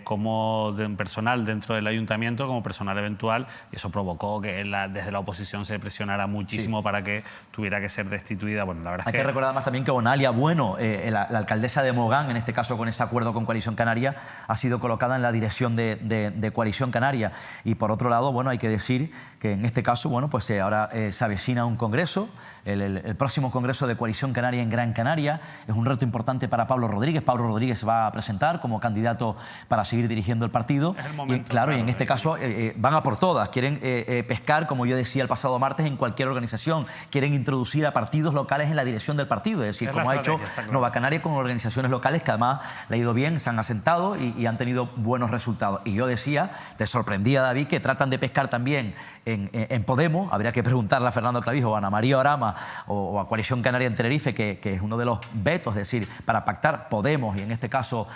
como personal dentro del ayuntamiento, como personal eventual, y eso provocó que desde la oposición se presionara muchísimo para que tuviera que ser destituida. Bueno, la verdad Hay que recordar además también que Onalia Bueno, la alcaldesa de Mogán, en este caso con ese acuerdo con Coalición Canaria, ha sido colocada en la dirección de Coalición Canaria. Y por otro lado, bueno, hay que decir que en este caso, bueno, pues ahora se avecina un congreso, el próximo congreso de Coalición Canaria en Gran Canaria. Es un reto importante para Pablo Rodríguez. Pablo Rodríguez se va a presentar como candidato para seguir dirigiendo el partido. Es el momento, y claro, y en este caso van a por todas. Quieren pescar, como yo decía el pasado martes, en cualquier organización. Quieren introducir a partidos locales en la dirección del partido. Es decir, como ha hecho Nueva Canaria con organizaciones locales que además le ha ido bien, se han asentado y han tenido buenos resultados. Y yo decía, te sorprendía, David, que tratan de pescar también en poder Podemos, habría que preguntarle a Fernando Clavijo o a Ana María Orama o a Coalición Canaria en Tenerife, que es uno de los vetos, es decir, para pactar Podemos y en este caso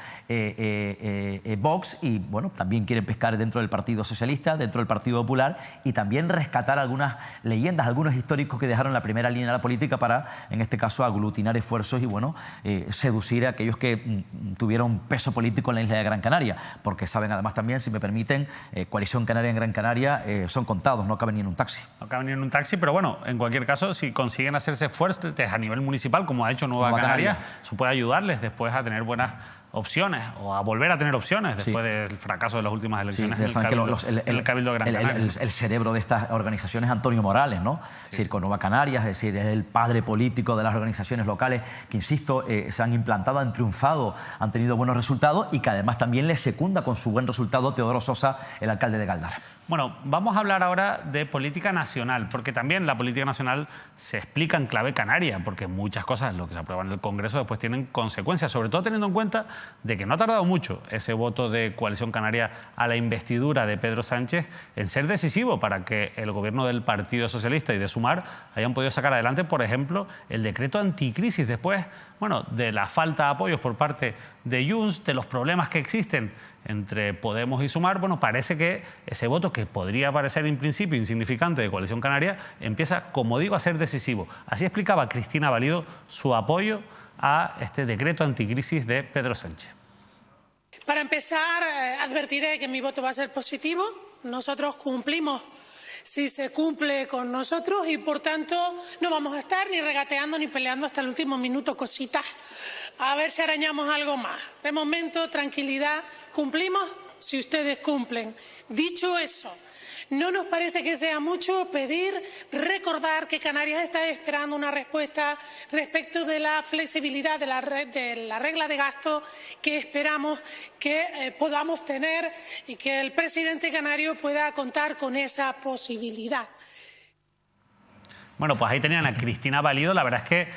Vox, y bueno, también quieren pescar dentro del Partido Socialista, dentro del Partido Popular, y también rescatar algunas leyendas, algunos históricos que dejaron la primera línea de la política para, en este caso, aglutinar esfuerzos y bueno, seducir a aquellos que tuvieron peso político en la isla de Gran Canaria, porque saben además también, si me permiten, Coalición Canaria en Gran Canaria son contados, no caben ni en un taxi. No caben ni en un taxi, pero bueno, en cualquier caso, si consiguen hacerse fuertes a nivel municipal, como ha hecho Nueva Canarias, eso puede ayudarles después a tener buenas opciones o a volver a tener opciones después del fracaso de las últimas elecciones en el Cabildo de Gran Canaria. El cerebro de estas organizaciones es Antonio Morales, ¿no? Es decir, con Nueva Canarias, es decir, es el padre político de las organizaciones locales que, insisto, se han implantado, han triunfado, han tenido buenos resultados y que además también les secunda con su buen resultado Teodoro Sosa, el alcalde de Galdar. Bueno, vamos a hablar ahora de política nacional, porque también la política nacional se explica en clave canaria, porque muchas cosas, lo que se aprueba en el Congreso, después tienen consecuencias, sobre todo teniendo en cuenta de que no ha tardado mucho ese voto de Coalición Canaria a la investidura de Pedro Sánchez en ser decisivo para que el gobierno del Partido Socialista y de Sumar hayan podido sacar adelante, por ejemplo, el decreto anticrisis después, bueno, de la falta de apoyos por parte de Junts, de los problemas que existen entre Podemos y Sumar. Bueno, parece que ese voto, que podría parecer en principio insignificante de Coalición Canaria, empieza, como digo, a ser decisivo. Así explicaba Cristina Valido su apoyo a este decreto anticrisis de Pedro Sánchez. Para empezar, advertiré que mi voto va a ser positivo. Nosotros cumplimos si se cumple con nosotros y, por tanto, no vamos a estar ni regateando ni peleando hasta el último minuto cositas a ver si arañamos algo más. De momento, tranquilidad, cumplimos si ustedes cumplen. Dicho eso, no nos parece que sea mucho pedir, recordar que Canarias está esperando una respuesta respecto de la flexibilidad de la regla de gasto que esperamos que podamos tener y que el presidente canario pueda contar con esa posibilidad. Bueno, pues ahí tenían a Cristina Valido. La verdad es que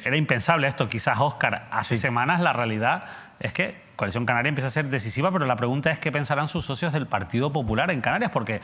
era impensable esto. Quizás, Óscar, hace semanas la realidad es que Coalición Canaria empieza a ser decisiva, pero la pregunta es qué pensarán sus socios del Partido Popular en Canarias, porque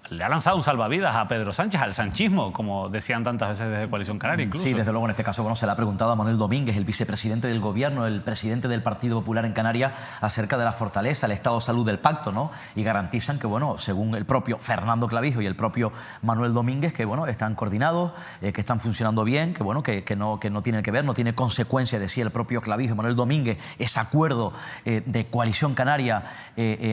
le ha lanzado un salvavidas a Pedro Sánchez, al sanchismo, como decían tantas veces desde Coalición Canaria incluso. Sí, desde luego en este caso bueno, se le ha preguntado a Manuel Domínguez, el vicepresidente del Gobierno, el presidente del Partido Popular en Canarias, acerca de la fortaleza, el estado de salud del pacto, ¿no? Y garantizan que, bueno, según el propio Fernando Clavijo y el propio Manuel Domínguez, que, bueno, están coordinados, que están funcionando bien, que, bueno, que no tiene que ver, no tiene consecuencia, decía el propio Clavijo y Manuel Domínguez, ese acuerdo de Coalición Canaria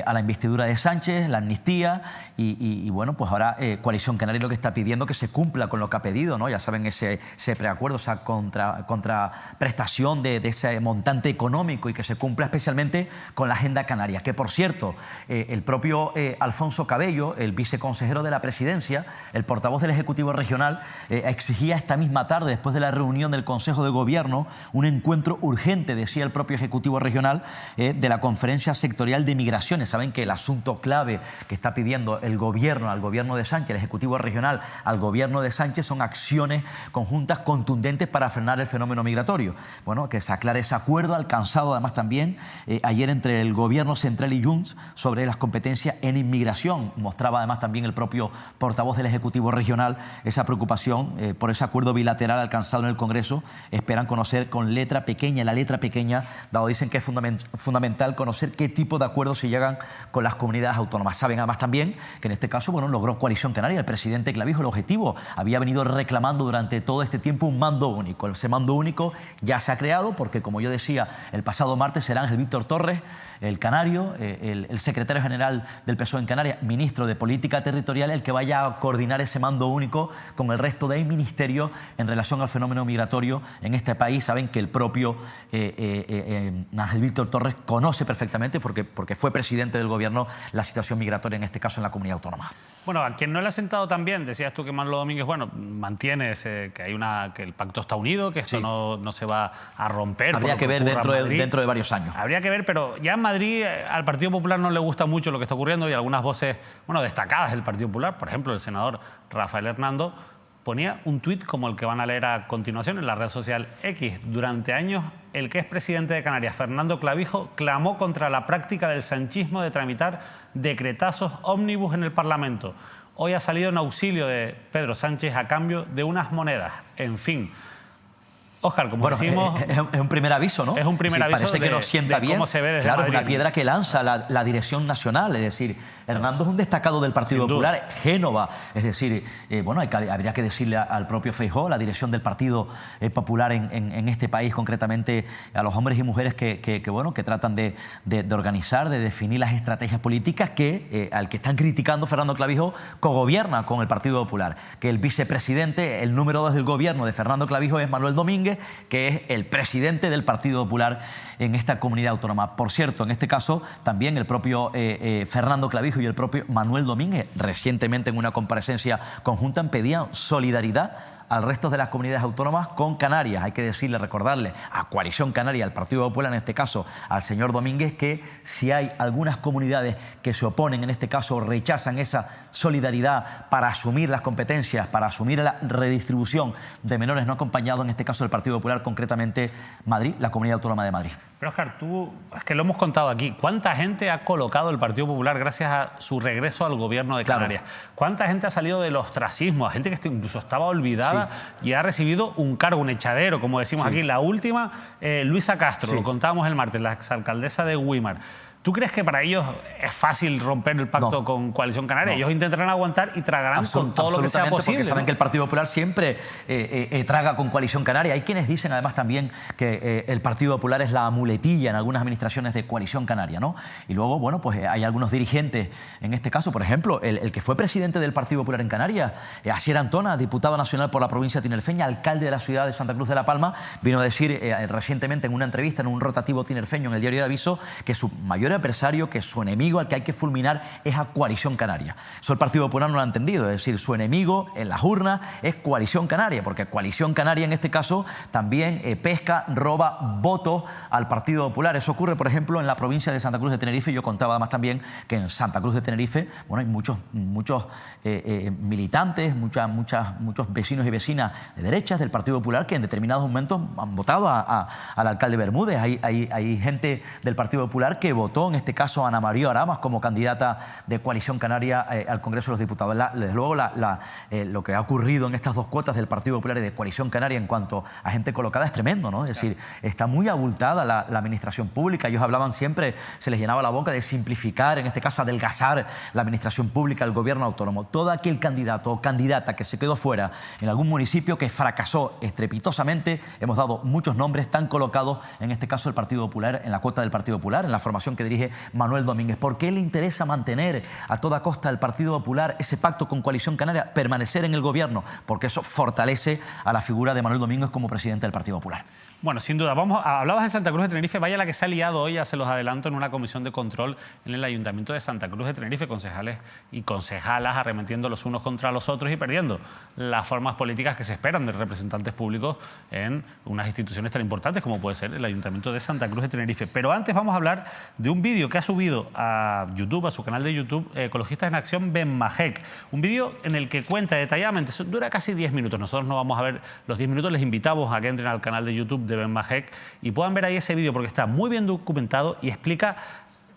a la investidura de Sánchez, la amnistía y bueno, pues ahora Coalición Canaria lo que está pidiendo que se cumpla con lo que ha pedido, ¿no? Ya saben, ese preacuerdo, esa contraprestación de ese montante económico y que se cumpla especialmente con la agenda canaria. Que, por cierto, el propio Alfonso Cabello, el viceconsejero de la Presidencia, el portavoz del Ejecutivo Regional, exigía esta misma tarde, después de la reunión del Consejo de Gobierno, un encuentro urgente, decía el propio Ejecutivo Regional, de la Conferencia Sectorial de Migraciones. Saben que el asunto clave que está pidiendo el Gobierno al Gobierno de Sánchez, el Ejecutivo Regional al Gobierno de Sánchez, son acciones conjuntas contundentes para frenar el fenómeno migratorio. Bueno, que se aclare ese acuerdo alcanzado además también ayer entre el Gobierno Central y Junts sobre las competencias en inmigración. Mostraba además también el propio portavoz del Ejecutivo Regional esa preocupación por ese acuerdo bilateral alcanzado en el Congreso. Esperan conocer con letra pequeña, la letra pequeña, dado dicen que es fundamental conocer qué tipo de acuerdos se llegan con las comunidades autónomas. Saben además también que en este caso, bueno, logró Coalición Canaria, el presidente Clavijo, el objetivo. Había venido reclamando durante todo este tiempo un mando único. Ese mando único ya se ha creado porque, como yo decía, el pasado martes será Ángel Víctor Torres, el canario, el secretario general del PSOE en Canarias, ministro de Política Territorial, el que vaya a coordinar ese mando único con el resto de ministerios en relación al fenómeno migratorio en este país. Saben que el propio Ángel Víctor Torres conoce perfectamente, porque fue presidente del Gobierno, la situación migratoria, en este caso en la comunidad autónoma. Bueno, a quien no le ha sentado tan bien, decías tú que Manuel Domínguez, bueno, mantiene que el pacto está unido, que esto no se va a romper. Habría que ver dentro de varios años. Habría que ver, pero ya en Madrid al Partido Popular no le gusta mucho lo que está ocurriendo y algunas voces, bueno, destacadas del Partido Popular, por ejemplo, el senador Rafael Hernando, ponía un tuit como el que van a leer a continuación en la red social X. Durante años, el que es presidente de Canarias, Fernando Clavijo, clamó contra la práctica del sanchismo de tramitar decretazos ómnibus en el Parlamento. hoy ha salido en auxilio de Pedro Sánchez a cambio de unas monedas. En fin. Óscar, como decimos... Es un primer aviso, ¿no? Es un primer aviso parece que no sienta bien. Cómo se ve desde claro, Madrid. Es una piedra que lanza la dirección nacional. Es decir, Hernando es un destacado del Partido Popular. Génova, es decir, bueno, habría que decirle al propio Feijóo, la dirección del Partido Popular en este país, concretamente a los hombres y mujeres que tratan de organizar, de definir las estrategias políticas al que están criticando Fernando Clavijo, cogobierna con el Partido Popular. Que el vicepresidente, el número 2 del gobierno de Fernando Clavijo es Manuel Domínguez, que es el presidente del Partido Popular en esta comunidad autónoma. Por cierto, en este caso también el propio Fernando Clavijo y el propio Manuel Domínguez recientemente en una comparecencia conjunta pedían solidaridad al resto de las comunidades autónomas con Canarias. Hay que decirle, recordarle a Coalición Canaria, al Partido Popular, en este caso al señor Domínguez, que si hay algunas comunidades que se oponen, en este caso rechazan esa solidaridad para asumir las competencias, para asumir la redistribución de menores no acompañados, en este caso el Partido Popular, concretamente Madrid, la Comunidad Autónoma de Madrid. Pero Óscar, es que lo hemos contado aquí. ¿Cuánta gente ha colocado el Partido Popular gracias a su regreso al gobierno de Canarias? Claro. ¿Cuánta gente ha salido del ostracismo? A gente que incluso estaba olvidada y ha recibido un cargo, un echadero, como decimos aquí. La última, Luisa Castro, lo contábamos el martes, la exalcaldesa de Güímar. ¿Tú crees que para ellos es fácil romper el pacto con Coalición Canaria? Ellos intentarán aguantar y tragarán con todo lo que sea posible. Porque saben que el Partido Popular siempre traga con Coalición Canaria. Hay quienes dicen además también que el Partido Popular es la muletilla en algunas administraciones de Coalición Canaria, ¿no? Y luego, bueno, pues hay algunos dirigentes, en este caso, por ejemplo, el que fue presidente del Partido Popular en Canarias, Asier Antona, diputado nacional por la provincia tinerfeña, alcalde de la ciudad de Santa Cruz de la Palma, vino a decir recientemente en una entrevista en un rotativo tinerfeño en el Diario de Aviso que su mayor adversario, que su enemigo al que hay que fulminar es a Coalición Canaria. Eso el Partido Popular no lo ha entendido, es decir, su enemigo en las urnas es Coalición Canaria, porque Coalición Canaria en este caso también pesca, roba votos al Partido Popular. Eso ocurre, por ejemplo, en la provincia de Santa Cruz de Tenerife. Yo contaba además también que en Santa Cruz de Tenerife, bueno, hay muchos militantes, muchos vecinos y vecinas de derechas del Partido Popular que en determinados momentos han votado al alcalde Bermúdez. Hay gente del Partido Popular que votó, en este caso, a Ana María Aramas como candidata de Coalición Canaria al Congreso de los Diputados. Desde luego, lo que ha ocurrido en estas dos cuotas del Partido Popular y de Coalición Canaria en cuanto a gente colocada es tremendo, ¿no? Es decir, está muy abultada la administración pública. Ellos hablaban siempre, se les llenaba la boca de simplificar, en este caso adelgazar la administración pública, el gobierno autónomo. Todo aquel candidato o candidata que se quedó fuera en algún municipio que fracasó estrepitosamente, hemos dado muchos nombres, están colocados, en este caso el Partido Popular, en la cuota del Partido Popular, en la formación que dirige Manuel Domínguez. ¿Por qué le interesa mantener a toda costa al Partido Popular ese pacto con Coalición Canaria, permanecer en el gobierno? Porque eso fortalece a la figura de Manuel Domínguez como presidente del Partido Popular. Bueno, sin duda. Hablabas de Santa Cruz de Tenerife. Vaya la que se ha liado hoy, ya se los adelanto, en una comisión de control en el Ayuntamiento de Santa Cruz de Tenerife, concejales y concejalas arremetiendo los unos contra los otros y perdiendo las formas políticas que se esperan de representantes públicos en unas instituciones tan importantes como puede ser el Ayuntamiento de Santa Cruz de Tenerife. Pero antes vamos a hablar de un vídeo que ha subido a YouTube, a su canal de YouTube, Ecologistas en Acción Benmajec. Un vídeo en el que cuenta detalladamente, dura casi 10 minutos. Nosotros no vamos a ver los 10 minutos, les invitamos a que entren al canal de YouTube de Benmajec y puedan ver ahí ese vídeo porque está muy bien documentado y explica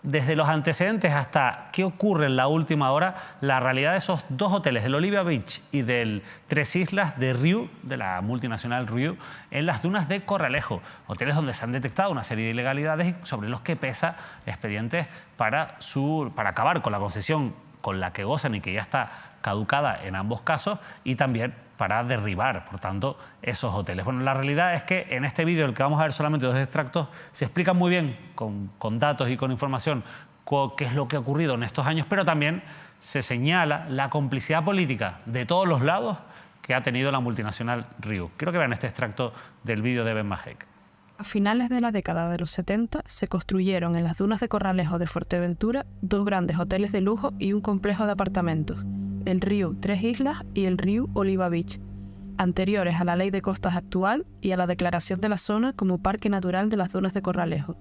desde los antecedentes hasta qué ocurre en la última hora, la realidad de esos dos hoteles, del Olivia Beach y del Tres Islas de Riu, de la multinacional Riu, en las dunas de Corralejo. Hoteles donde se han detectado una serie de ilegalidades y sobre los que pesa expedientes para acabar con la concesión con la que gozan y que ya está caducada en ambos casos, y también para derribar, por tanto, esos hoteles. Bueno, la realidad es que en este vídeo, el que vamos a ver solamente dos extractos, se explica muy bien, con datos y con información, qué es lo que ha ocurrido en estos años, pero también se señala la complicidad política de todos los lados que ha tenido la multinacional Riu. Quiero que vean este extracto del vídeo de Benmajec. A finales de la década de los 70 se construyeron en las dunas de Corralejo de Fuerteventura dos grandes hoteles de lujo y un complejo de apartamentos, el Riu Tres Islas y el Riu Oliva Beach, anteriores a la ley de costas actual y a la declaración de la zona como Parque Natural de las Dunas de Corralejo,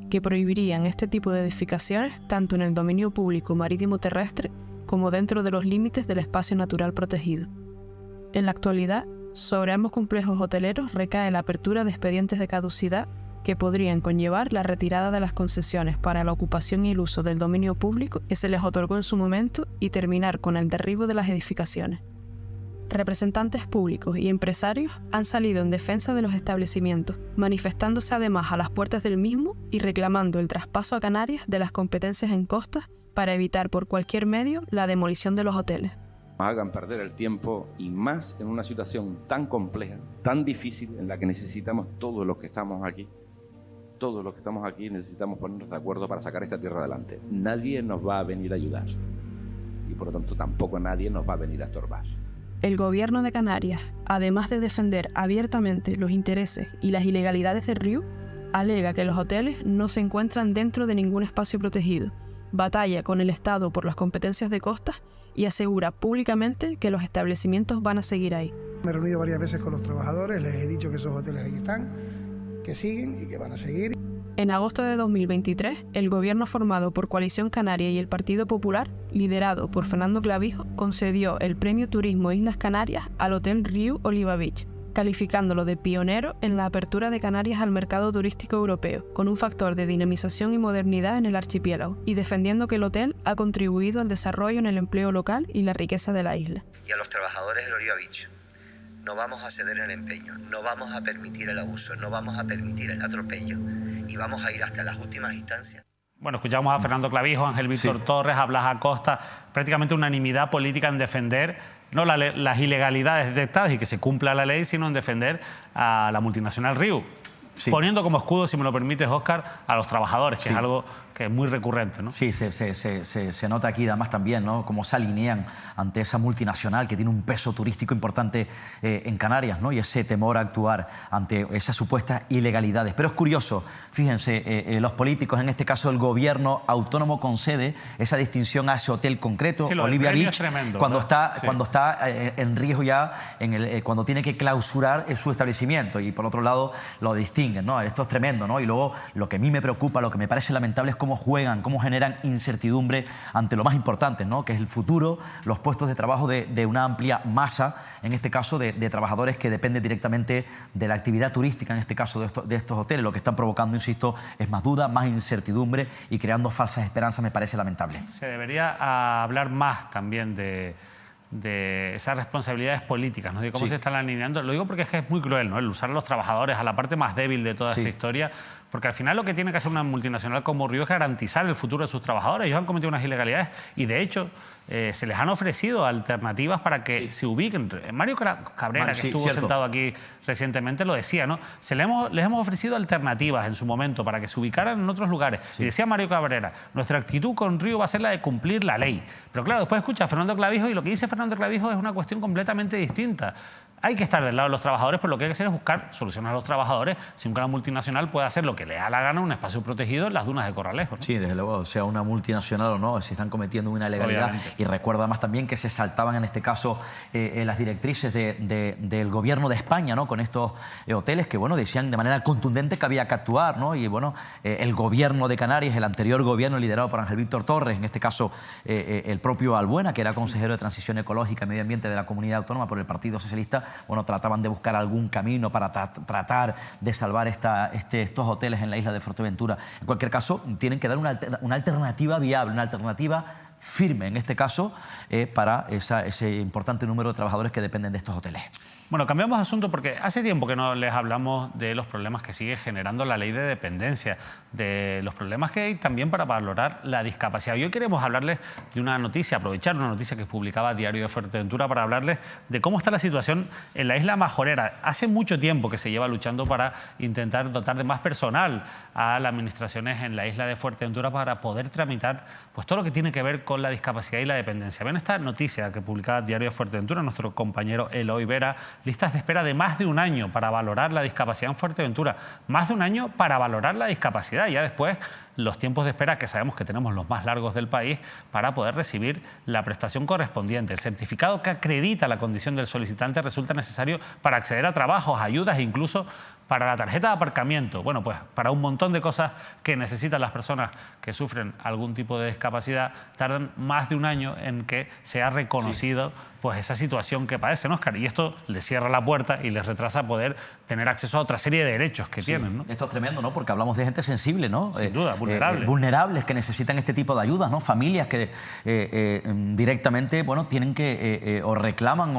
que prohibirían este tipo de edificaciones tanto en el dominio público marítimo terrestre como dentro de los límites del espacio natural protegido. En la actualidad, sobre ambos complejos hoteleros recae la apertura de expedientes de caducidad que podrían conllevar la retirada de las concesiones para la ocupación y el uso del dominio público que se les otorgó en su momento y terminar con el derribo de las edificaciones. Representantes públicos y empresarios han salido en defensa de los establecimientos, manifestándose además a las puertas del mismo y reclamando el traspaso a Canarias de las competencias en costas para evitar por cualquier medio la demolición de los hoteles. Hagan perder el tiempo y más en una situación tan compleja, tan difícil, en la que necesitamos todos los que estamos aquí. Todos los que estamos aquí necesitamos ponernos de acuerdo para sacar esta tierra adelante. Nadie nos va a venir a ayudar y por lo tanto tampoco nadie nos va a venir a estorbar. El gobierno de Canarias, además de defender abiertamente los intereses y las ilegalidades del río, alega que los hoteles no se encuentran dentro de ningún espacio protegido, batalla con el Estado por las competencias de costas y asegura públicamente que los establecimientos van a seguir ahí. Me he reunido varias veces con los trabajadores, les he dicho que esos hoteles ahí están, que siguen y que van a seguir. En agosto de 2023, el gobierno formado por Coalición Canaria y el Partido Popular, liderado por Fernando Clavijo, concedió el Premio Turismo Islas Canarias al Hotel Riu Oliva Beach, calificándolo de pionero en la apertura de Canarias al mercado turístico europeo, con un factor de dinamización y modernidad en el archipiélago, y defendiendo que el hotel ha contribuido al desarrollo en el empleo local y la riqueza de la isla. Y a los trabajadores del Oliva Beach, no vamos a ceder el empeño, no vamos a permitir el abuso, no vamos a permitir el atropello y vamos a ir hasta las últimas instancias. Bueno, escuchamos a Fernando Clavijo, Ángel Víctor Torres, a Blas Acosta, prácticamente unanimidad política en defender no las ilegalidades detectadas y que se cumpla la ley, sino en defender a la multinacional Riu, poniendo como escudo, si me lo permites, Óscar, a los trabajadores, que es algo que es muy recurrente, ¿no? Sí, se nota aquí además también, ¿no?, cómo se alinean ante esa multinacional que tiene un peso turístico importante en Canarias, ¿no?, y ese temor a actuar ante esas supuestas ilegalidades. Pero es curioso, fíjense, los políticos, en este caso el gobierno autónomo, concede esa distinción a ese hotel concreto, Oliva Beach, tremendo, cuando está en riesgo ya, cuando tiene que clausurar su establecimiento, y por otro lado lo distinguen, ¿no? Esto es tremendo, ¿no? Y luego lo que a mí me preocupa, lo que me parece lamentable es cómo juegan, cómo generan incertidumbre ante lo más importante, ¿no?, que es el futuro, los puestos de trabajo de una amplia masa, en este caso de trabajadores que dependen directamente de la actividad turística, en este caso de estos hoteles. Lo que están provocando, insisto, es más duda, más incertidumbre y creando falsas esperanzas. Me parece lamentable. Se debería hablar más también de esas responsabilidades políticas, ¿no?, de cómo se están alineando. Lo digo porque es que es muy cruel, ¿no?, el usar a los trabajadores, a la parte más débil de toda esta historia, porque al final lo que tiene que hacer una multinacional como Riu es garantizar el futuro de sus trabajadores. Ellos han cometido unas ilegalidades y, de hecho, se les han ofrecido alternativas para que se ubiquen. Mario Cabrera, que estuvo sentado aquí recientemente, lo decía, ¿no? Les hemos ofrecido alternativas en su momento para que se ubicaran en otros lugares. Y decía Mario Cabrera, nuestra actitud con Riu va a ser la de cumplir la ley. Pero claro, después escucha a Fernando Clavijo y lo que dice Fernando Clavijo es una cuestión completamente distinta. Hay que estar del lado de los trabajadores, pero lo que hay que hacer es buscar soluciones a los trabajadores sin que una multinacional pueda hacer lo que le da la gana en un espacio protegido en las dunas de Corralejo, ¿no? Sí, desde luego, sea una multinacional o no, si están cometiendo una ilegalidad. Obviamente. Y recuerda más también que se saltaban en este caso las directrices del gobierno de España, ¿no?, con estos hoteles que, bueno, decían de manera contundente que había que actuar, ¿no? Y bueno, el gobierno de Canarias, el anterior gobierno liderado por Ángel Víctor Torres, en este caso el propio Albuena, que era consejero de Transición Ecológica y Medio Ambiente de la Comunidad Autónoma por el Partido Socialista, bueno, trataban de buscar algún camino para tratar de salvar estos hoteles en la isla de Fuerteventura. En cualquier caso, tienen que dar una alternativa viable, una alternativa firme, en este caso, para ese importante número de trabajadores que dependen de estos hoteles. Bueno, cambiamos de asunto porque hace tiempo que no les hablamos de los problemas que sigue generando la ley de dependencia, de los problemas que hay también para valorar la discapacidad. Y hoy queremos hablarles de una noticia, aprovechar una noticia que publicaba Diario de Fuerteventura para hablarles de cómo está la situación en la isla Majorera. Hace mucho tiempo que se lleva luchando para intentar dotar de más personal a las administraciones en la isla de Fuerteventura para poder tramitar pues todo lo que tiene que ver con la discapacidad y la dependencia. Ven esta noticia que publicaba Diario de Fuerteventura, nuestro compañero Eloy Vera: listas de espera de más de un año para valorar la discapacidad en Fuerteventura. Más de un año para valorar la discapacidad. Ya después los tiempos de espera, que sabemos que tenemos los más largos del país, para poder recibir la prestación correspondiente. El certificado que acredita la condición del solicitante resulta necesario para acceder a trabajos, ayudas e incluso para la tarjeta de aparcamiento. Bueno, pues para un montón de cosas que necesitan las personas que sufren algún tipo de discapacidad, tardan más de un año en que sea reconocido por pues esa situación que padecen, Óscar. Y esto les cierra la puerta y les retrasa poder tener acceso a otra serie de derechos que tienen, ¿no? Esto es tremendo, ¿no? Porque hablamos de gente sensible, ¿no? Sin duda, vulnerable. Vulnerables que necesitan este tipo de ayudas, ¿no? Familias que directamente, bueno, tienen que o reclaman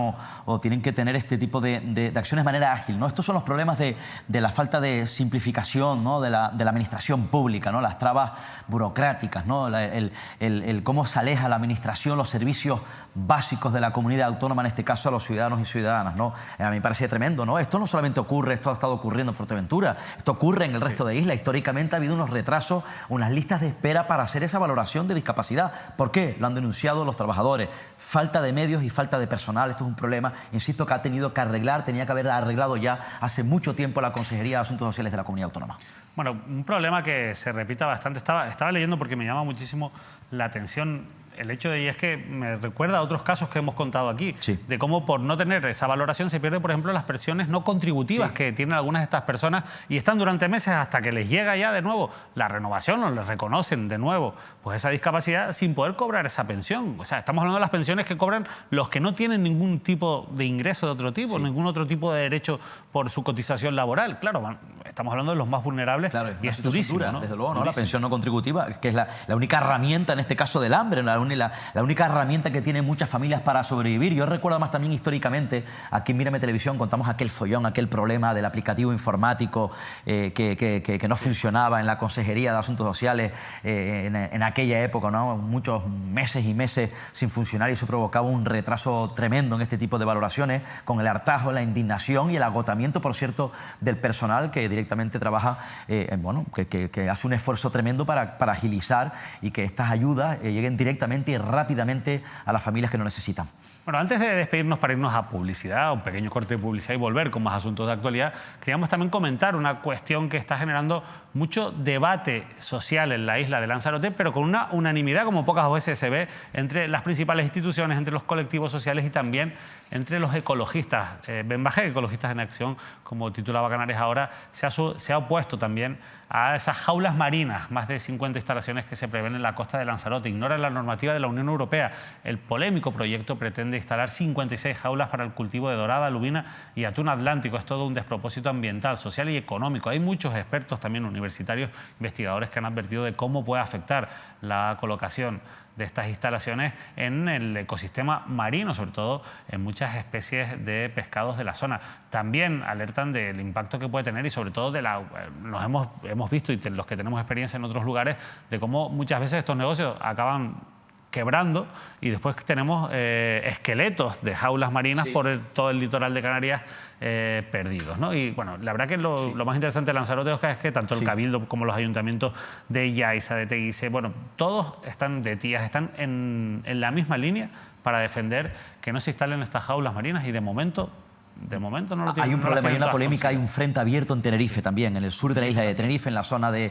o tienen que tener este tipo de acciones de manera ágil, ¿no? Estos son los problemas de la falta de simplificación, ¿no? de la administración pública, ¿no? Las trabas burocráticas, ¿no? El cómo se aleja la administración, los servicios básicos de la comunidad autónoma, en este caso a los ciudadanos y ciudadanas, ¿no? A mí me parece tremendo, ¿no? Esto no solamente ocurre, esto ha estado ocurriendo en Fuerteventura, esto ocurre en el resto de islas. Históricamente ha habido unos retrasos, unas listas de espera para hacer esa valoración de discapacidad. ¿Por qué? Lo han denunciado los trabajadores. Falta de medios y falta de personal. Esto es un problema, insisto, que ha tenido que arreglar, tenía que haber arreglado ya hace mucho tiempo la Consejería de Asuntos Sociales de la Comunidad Autónoma. Bueno, un problema que se repita bastante. Estaba leyendo porque me llama muchísimo la atención el hecho de, y es que me recuerda a otros casos que hemos contado aquí, de cómo por no tener esa valoración se pierde, por ejemplo, las pensiones no contributivas que tienen algunas de estas personas y están durante meses hasta que les llega ya de nuevo la renovación o les reconocen de nuevo pues esa discapacidad sin poder cobrar esa pensión. O sea, estamos hablando de las pensiones que cobran los que no tienen ningún tipo de ingreso de otro tipo, ningún otro tipo de derecho por su cotización laboral. Claro, estamos hablando de los más vulnerables y es durísimo, ¿no? Desde luego, ¿no? La pensión no contributiva, que es la única herramienta en este caso del hambre, la única herramienta que tienen muchas familias para sobrevivir. Yo recuerdo más también históricamente, aquí en Mírame Televisión contamos aquel follón, aquel problema del aplicativo informático que no funcionaba en la Consejería de Asuntos Sociales en aquella época, ¿no? Muchos meses y meses sin funcionar y eso provocaba un retraso tremendo en este tipo de valoraciones, con el hartazgo, la indignación y el agotamiento, por cierto, del personal que directamente trabaja, bueno, que hace un esfuerzo tremendo para agilizar y que estas ayudas lleguen directamente y rápidamente a las familias que lo necesitan. Bueno, antes de despedirnos para irnos a publicidad, un pequeño corte de publicidad y volver con más asuntos de actualidad, queríamos también comentar una cuestión que está generando mucho debate social en la isla de Lanzarote, pero con una unanimidad como pocas veces se ve entre las principales instituciones, entre los colectivos sociales y también entre los ecologistas. Ben Baje, Ecologistas en Acción, como titulaba Canarias Ahora, se ha opuesto también a esas jaulas marinas, más de 50 instalaciones que se prevén en la costa de Lanzarote. Ignora la normativa de la Unión Europea. El polémico proyecto pretende instalar 56 jaulas para el cultivo de dorada, lubina y atún atlántico. Es todo un despropósito ambiental, social y económico. Hay muchos expertos también universitarios, investigadores que han advertido de cómo puede afectar la colocación de estas instalaciones en el ecosistema marino, sobre todo en muchas especies de pescados de la zona. También alertan del impacto que puede tener y sobre todo nos hemos visto, y los que tenemos experiencia en otros lugares, de cómo muchas veces estos negocios acaban quebrando y después tenemos esqueletos de jaulas marinas por todo el litoral de Canarias perdidos, ¿no? Y bueno, la verdad que lo más interesante de Lanzarote, Óscar, es que tanto el Cabildo como los ayuntamientos de Yaiza, de Teguise, bueno, todos están de Tías, están en la misma línea para defender que no se instalen estas jaulas marinas y de momento no lo tienen. Hay un problema, hay una polémica, hay un frente abierto en Tenerife también, en el sur de la isla de Tenerife, en la zona de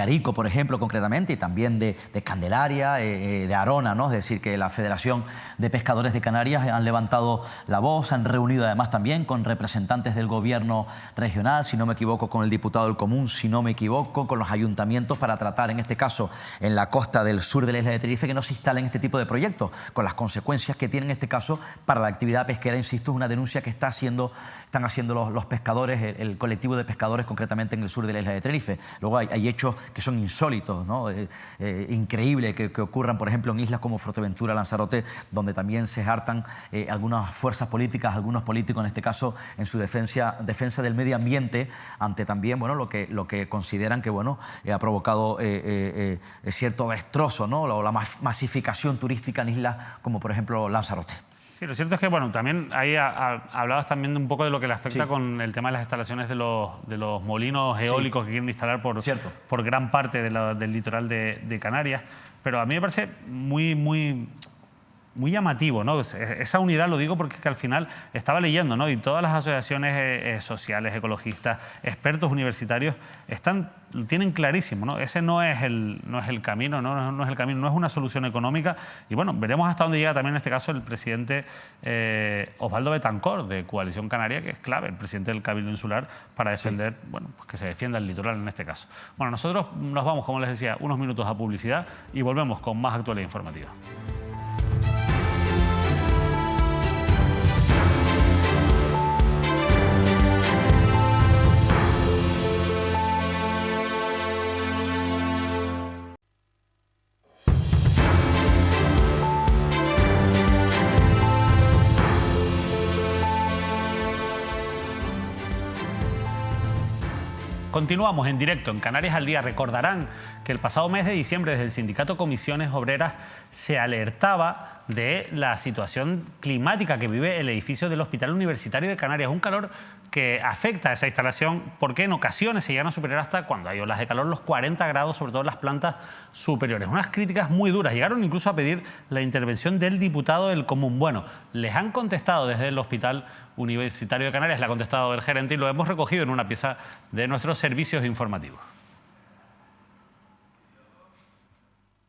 Arico, por ejemplo, concretamente, y también de Candelaria, de Arona, ¿no? Es decir, que la Federación de Pescadores de Canarias han levantado la voz, han reunido además también con representantes del gobierno regional, si no me equivoco, con el diputado del Común, si no me equivoco, con los ayuntamientos para tratar, en este caso, en la costa del sur de la isla de Tenerife, que no se instalen este tipo de proyectos, con las consecuencias que tiene en este caso para la actividad pesquera. Insisto, es una denuncia que están haciendo los pescadores, el colectivo de pescadores concretamente en el sur de la isla de Tenerife. Luego hay hechos que son insólitos, ¿no? Increíble que ocurran, por ejemplo, en islas como Fuerteventura, Lanzarote, donde también se hartan algunas fuerzas políticas, algunos políticos en este caso, en su defensa del medio ambiente, ante también, bueno, lo que consideran que, bueno, ha provocado cierto destrozo, ¿no? O la masificación turística en islas como, por ejemplo, Lanzarote. Sí, lo cierto es que, bueno, también ahí hablabas también un poco de lo que le afecta con el tema de las instalaciones de los molinos eólicos que quieren instalar por gran parte del litoral de Canarias. Pero a mí me parece muy llamativo, ¿no? Esa unidad, lo digo porque es que al final estaba leyendo, ¿no? Y todas las asociaciones sociales, ecologistas, expertos universitarios tienen clarísimo, ¿no? Ese no es el camino, no es el camino, no es una solución económica. Y bueno, veremos hasta dónde llega también en este caso el presidente Osvaldo Betancor, de Coalición Canaria, que es clave, el presidente del Cabildo Insular, para defender, bueno, pues que se defienda el litoral en este caso. Bueno, nosotros nos vamos, como les decía, unos minutos a publicidad y volvemos con más actualidad informativa. Continuamos en directo en Canarias al Día. Recordarán que el pasado mes de diciembre desde el sindicato Comisiones Obreras se alertaba de la situación climática que vive el edificio del Hospital Universitario de Canarias. Un calor que afecta a esa instalación porque en ocasiones se llegan a superar hasta, cuando hay olas de calor, los 40 grados, sobre todo en las plantas superiores. Unas críticas muy duras. Llegaron incluso a pedir la intervención del diputado del Común. Bueno, les han contestado desde el Hospital Universitario de Canarias, le ha contestado el gerente y lo hemos recogido en una pieza de nuestros servicios informativos.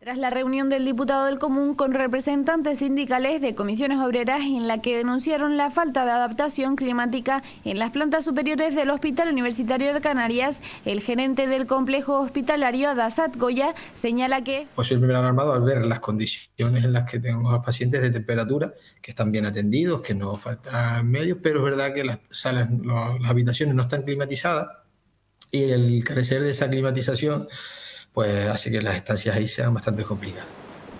Tras la reunión del diputado del Común con representantes sindicales de comisiones obreras en la que denunciaron la falta de adaptación climática en las plantas superiores del Hospital Universitario de Canarias, el gerente del complejo hospitalario, Adasat Goya, señala que... Pues soy el primer alarmado al ver las condiciones en las que tenemos a los pacientes de temperatura, que están bien atendidos, que no faltan medios, pero es verdad que las salas, las habitaciones no están climatizadas y el carecer de esa climatización pues hace que las estancias ahí sean bastante complicadas.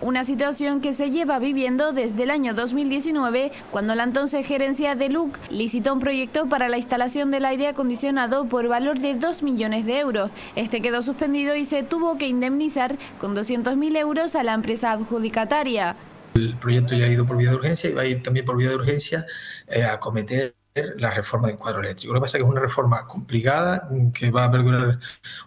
Una situación que se lleva viviendo desde el año 2019, cuando la entonces gerencia de LUC licitó un proyecto para la instalación del aire acondicionado por valor de 2 millones de euros. Este quedó suspendido y se tuvo que indemnizar con 200.000 euros a la empresa adjudicataria. El proyecto ya ha ido por vía de urgencia y va a ir también por vía de urgencia a acometer la reforma del cuadro eléctrico. Lo que pasa es que es una reforma complicada que va a perdurar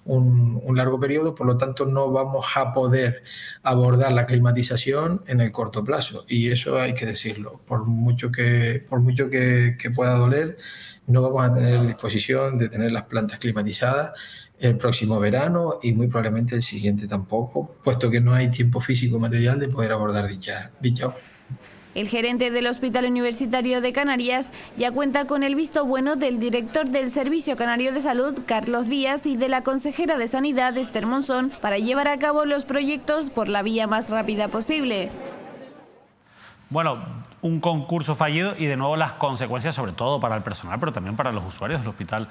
un largo periodo, por lo tanto no vamos a poder abordar la climatización en el corto plazo y eso hay que decirlo. Por mucho que pueda doler, no vamos a tener disposición de tener las plantas climatizadas el próximo verano y muy probablemente el siguiente tampoco, puesto que no hay tiempo físico material de poder abordar dicha obra. El gerente del Hospital Universitario de Canarias ya cuenta con el visto bueno del director del Servicio Canario de Salud, Carlos Díaz, y de la consejera de Sanidad, Esther Monzón, para llevar a cabo los proyectos por la vía más rápida posible. Bueno, un concurso fallido y de nuevo las consecuencias, sobre todo para el personal, pero también para los usuarios del Hospital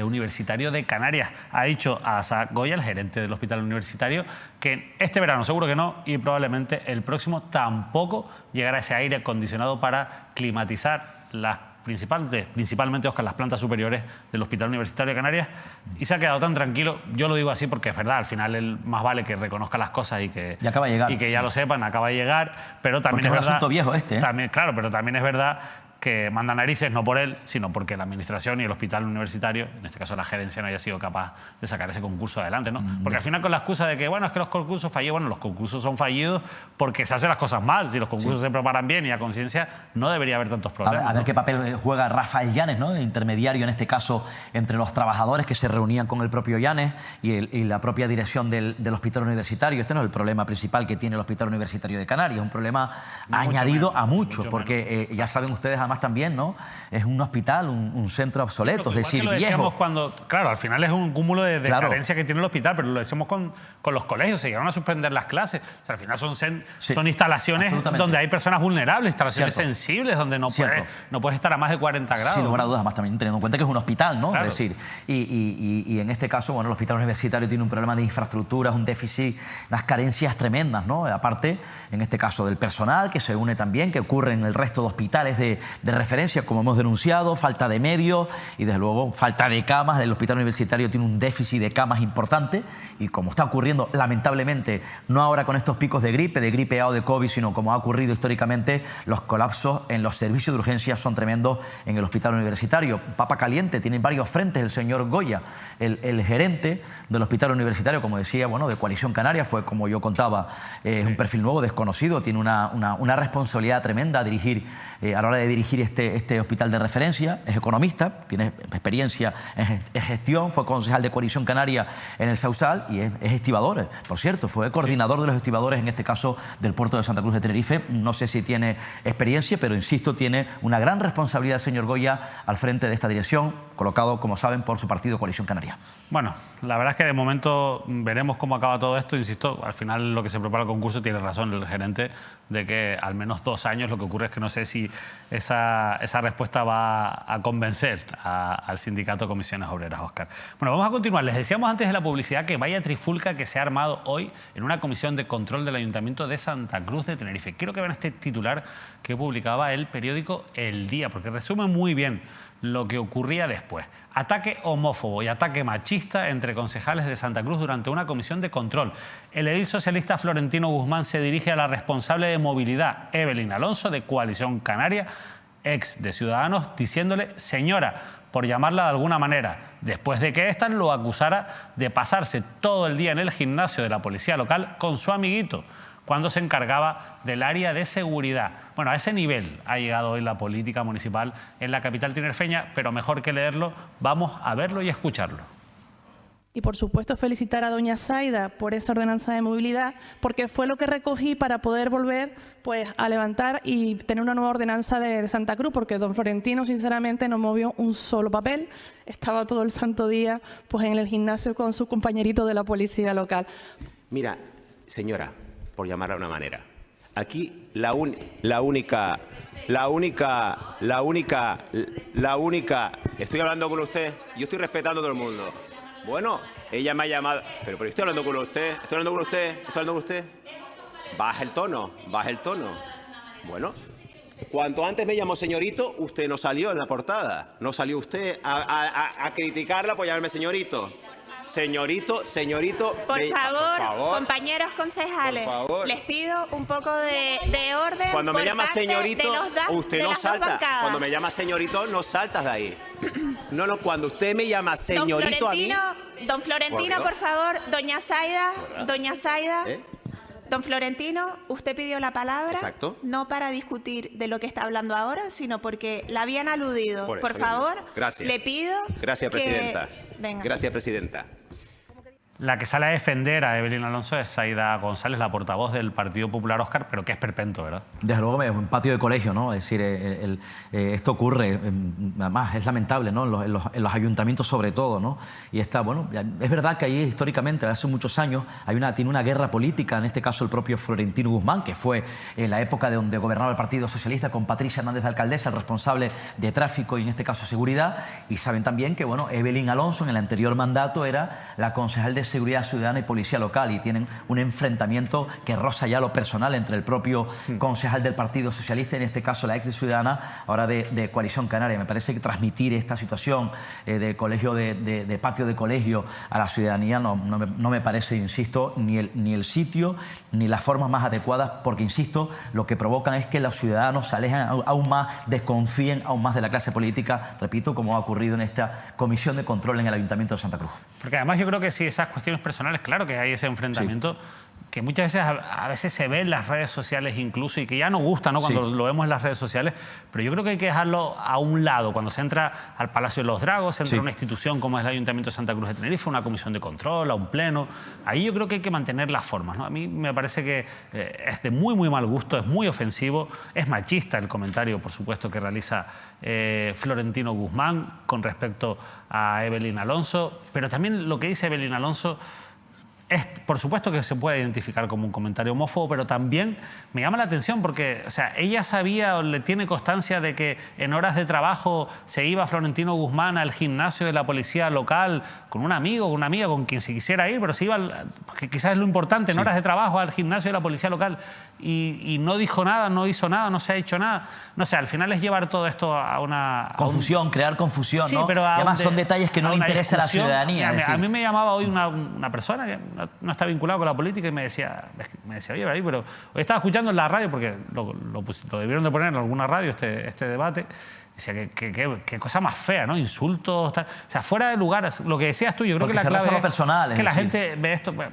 Universitario de Canarias. Ha dicho Adasat Goya, el gerente del Hospital Universitario, que este verano seguro que no y probablemente el próximo tampoco llegará ese aire acondicionado para climatizar principalmente, Óscar, las plantas superiores del Hospital Universitario de Canarias, y se ha quedado tan tranquilo. Yo lo digo así porque es verdad, al final más vale que reconozca las cosas y que ya lo sepan, acaba de llegar, pero también es verdad... Es un asunto viejo este, ¿eh? También, claro, pero también es verdad que manda narices, no por él, sino porque la administración y el hospital universitario, en este caso la gerencia, no haya sido capaz de sacar ese concurso adelante, ¿no? Porque al final con la excusa de que, bueno, es que los concursos fallidos, bueno, los concursos son fallidos porque se hacen las cosas mal. Si los concursos se preparan bien y a conciencia, no debería haber tantos problemas. A ver qué papel juega Rafael Llanes, ¿no? Intermediario en este caso entre los trabajadores que se reunían con el propio Llanes y la propia dirección del hospital universitario. Este no es el problema principal que tiene el Hospital Universitario de Canarias, es un problema añadido a mucho, porque ya saben ustedes además también, ¿no? Es un hospital, un centro obsoleto, es decir, viejo. Claro, al final es un cúmulo de carencias que tiene el hospital, pero lo decimos con los colegios, se llegaron a suspender las clases. O sea, al final son instalaciones donde hay personas vulnerables, instalaciones sensibles, donde no puedes estar a más de 40 grados. Sin lugar a dudas, más también teniendo en cuenta que es un hospital, ¿no? Claro. Es decir, y en este caso, bueno, el hospital universitario tiene un problema de infraestructuras, un déficit, unas carencias tremendas, ¿no? Aparte, en este caso, del personal, que se une también, que ocurre en el resto de hospitales de referencia, como hemos denunciado, falta de medios y, desde luego, falta de camas. El hospital universitario tiene un déficit de camas importante y, como está ocurriendo, lamentablemente, no ahora con estos picos de gripe A o de COVID, sino como ha ocurrido históricamente, los colapsos en los servicios de urgencia son tremendos en el hospital universitario. Papa caliente, tiene varios frentes el señor Goya, el gerente del hospital universitario, como decía, bueno, de Coalición Canaria, fue, como yo contaba, un perfil nuevo, desconocido, tiene una responsabilidad tremenda a la hora de dirigir este hospital de referencia. Es economista, tiene experiencia en gestión, fue concejal de Coalición Canaria en el Sausal y es estibador, por cierto, fue coordinador de los estibadores, en este caso del puerto de Santa Cruz de Tenerife. No sé si tiene experiencia, pero insisto, tiene una gran responsabilidad el señor Goya al frente de esta dirección, colocado, como saben, por su partido Coalición Canaria. Bueno, la verdad es que de momento veremos cómo acaba todo esto. Insisto, al final lo que se prepara el concurso, tiene razón el gerente de que al menos 2 años. Lo que ocurre es que no sé si esa respuesta va a convencer al sindicato Comisiones Obreras, Óscar. Bueno, vamos a continuar. Les decíamos antes de la publicidad que vaya trifulca que se ha armado hoy en una comisión de control del Ayuntamiento de Santa Cruz de Tenerife. Quiero que vean este titular que publicaba el periódico El Día, porque resume muy bien lo que ocurría después. Ataque homófobo y ataque machista entre concejales de Santa Cruz durante una comisión de control. El edil socialista Florentino Guzmán se dirige a la responsable de movilidad, Evelyn Alonso, de Coalición Canaria, ex de Ciudadanos, diciéndole señora, por llamarla de alguna manera, después de que ésta lo acusara de pasarse todo el día en el gimnasio de la policía local con su amiguito, cuando se encargaba del área de seguridad. Bueno, a ese nivel ha llegado hoy la política municipal en la capital tinerfeña, pero mejor que leerlo, vamos a verlo y escucharlo. Y por supuesto felicitar a doña Zaida por esa ordenanza de movilidad, porque fue lo que recogí para poder volver pues a levantar y tener una nueva ordenanza de Santa Cruz, porque don Florentino sinceramente no movió un solo papel, estaba todo el santo día pues en el gimnasio con su compañerito de la policía local. Mira, señora, por llamarla de una manera, aquí la única, estoy hablando con usted, yo estoy respetando a todo el mundo. Bueno, ella me ha llamado, pero yo estoy hablando con usted, estoy hablando con usted. Baja el tono. Bueno, cuanto antes me llamó señorito, usted no salió en la portada. No salió usted a criticarla por llamarme señorito. Señorito. Por favor, compañeros concejales, por favor, les pido un poco de orden. Cuando me llama señorito, usted no salta. Cuando me llama señorito, no saltas de ahí. No, cuando usted me llama señorito a mí... Don Florentino, por favor, doña Zaida. Don Florentino, usted pidió la palabra, no para discutir de lo que está hablando ahora, sino porque la habían aludido. Por favor, gracias. Le pido... Gracias, presidenta. Venga. Gracias, presidenta. La que sale a defender a Evelyn Alonso es Zaida González, la portavoz del Partido Popular, Óscar, pero que es perpetuo, ¿verdad? Desde luego, es un patio de colegio, ¿no? Es decir, esto ocurre, además es lamentable, ¿no? En los ayuntamientos sobre todo, ¿no? Y está, bueno, es verdad que ahí históricamente, hace muchos años, tiene una guerra política, en este caso el propio Florentino Guzmán, que fue en la época de donde gobernaba el Partido Socialista con Patricia Hernández de alcaldesa, el responsable de tráfico y en este caso seguridad, y saben también que, bueno, Evelyn Alonso en el anterior mandato era la concejal de Seguridad Ciudadana y Policía Local, y tienen un enfrentamiento que roza ya lo personal entre el propio concejal del Partido Socialista, en este caso la ex de Ciudadana, ahora de Coalición Canaria. Me parece que transmitir esta situación de colegio, de patio de colegio a la ciudadanía no me parece, insisto, ni el sitio ni las formas más adecuadas, porque, insisto, lo que provocan es que los ciudadanos se alejen aún más, desconfíen aún más de la clase política, repito, como ha ocurrido en esta comisión de control en el Ayuntamiento de Santa Cruz. Porque además yo creo que si esas cuestiones personales, claro que hay ese enfrentamiento, que muchas veces a veces se ve en las redes sociales incluso, y que ya no gusta, ¿no?, cuando lo vemos en las redes sociales, pero yo creo que hay que dejarlo a un lado. Cuando se entra al Palacio de los Dragos, se entra a una institución como es el Ayuntamiento de Santa Cruz de Tenerife, una comisión de control, a un pleno, ahí yo creo que hay que mantener las formas, ¿no? A mí me parece que es de muy mal gusto, es muy ofensivo, es machista el comentario, por supuesto, que realiza Florentino Guzmán con respecto a Evelyn Alonso, pero también lo que dice Evelyn Alonso es, por supuesto, que se puede identificar como un comentario homófobo, pero también me llama la atención porque, o sea, ella sabía o le tiene constancia de que en horas de trabajo se iba Florentino Guzmán al gimnasio de la policía local con un amigo, con una amiga, con quien se quisiera ir, pero se iba, que quizás es lo importante, en horas de trabajo al gimnasio de la policía local, y no dijo nada, no hizo nada, no se ha hecho nada. No sé, al final es llevar todo esto a una... Confusión, crear confusión, sí, ¿no? Pero además son detalles que no le interesa a la ciudadanía. A mí me llamaba hoy una persona que no está vinculada con la política y me decía, oye, pero hoy estaba escuchando en la radio, porque lo debieron de poner en alguna radio este debate. Decía qué cosa más fea, ¿no? Insultos, tal. O sea, fuera de lugar, lo que decías tú, yo creo que la clave es personal, que la gente ve esto. Bueno,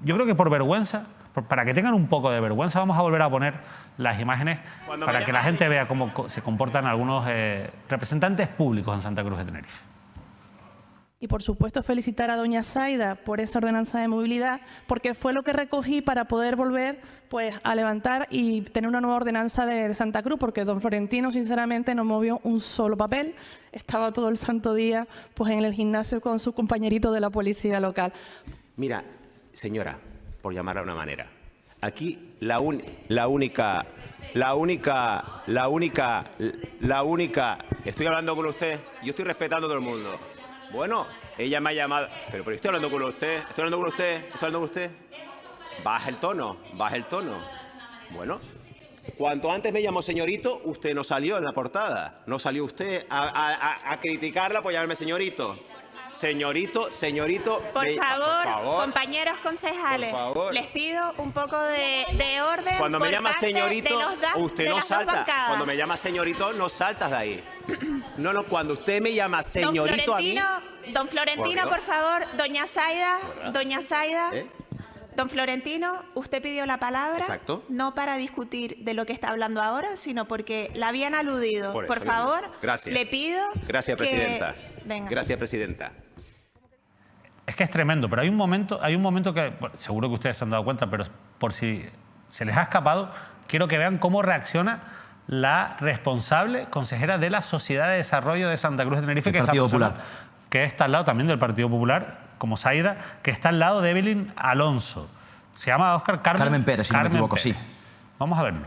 yo creo que por vergüenza, para que tengan un poco de vergüenza, vamos a volver a poner las imágenes para que la gente vea cómo se comportan algunos representantes públicos en Santa Cruz de Tenerife. Y por supuesto felicitar a doña Zaida por esa ordenanza de movilidad, porque fue lo que recogí para poder volver pues a levantar y tener una nueva ordenanza de Santa Cruz, porque don Florentino sinceramente no movió un solo papel, estaba todo el santo día pues en el gimnasio con su compañerito de la policía local. Mira, señora, por llamarla de una manera, aquí la única, estoy hablando con usted, yo estoy respetando a todo el mundo. Bueno, ella me ha llamado, pero yo estoy hablando con usted, Baja el tono. Bueno, Cuanto antes me llamó señorito, usted no salió en la portada. No salió usted a criticarla por llamarme señorito. Señorito. Por favor, compañeros concejales, por favor, les pido un poco de orden. Cuando me llama señorito, usted no salta. Cuando me llama señorito, no saltas de ahí. No, cuando usted me llama señorito a mí... Don Florentino, por favor, doña Zaida. Don Florentino, usted pidió la palabra, no para discutir de lo que está hablando ahora, sino porque la habían aludido. Por favor, le pido... Gracias, presidenta. Venga. Gracias, presidenta. Es que es tremendo, pero hay un momento que, bueno, seguro que ustedes se han dado cuenta, pero por si se les ha escapado, quiero que vean cómo reacciona la responsable consejera de la Sociedad de Desarrollo de Santa Cruz de Tenerife, que está al lado también del Partido Popular, como Zaida, que está al lado de Evelyn Alonso. Se llama Óscar Carmen Pérez, si no me equivoco, sí. Vamos a verlo.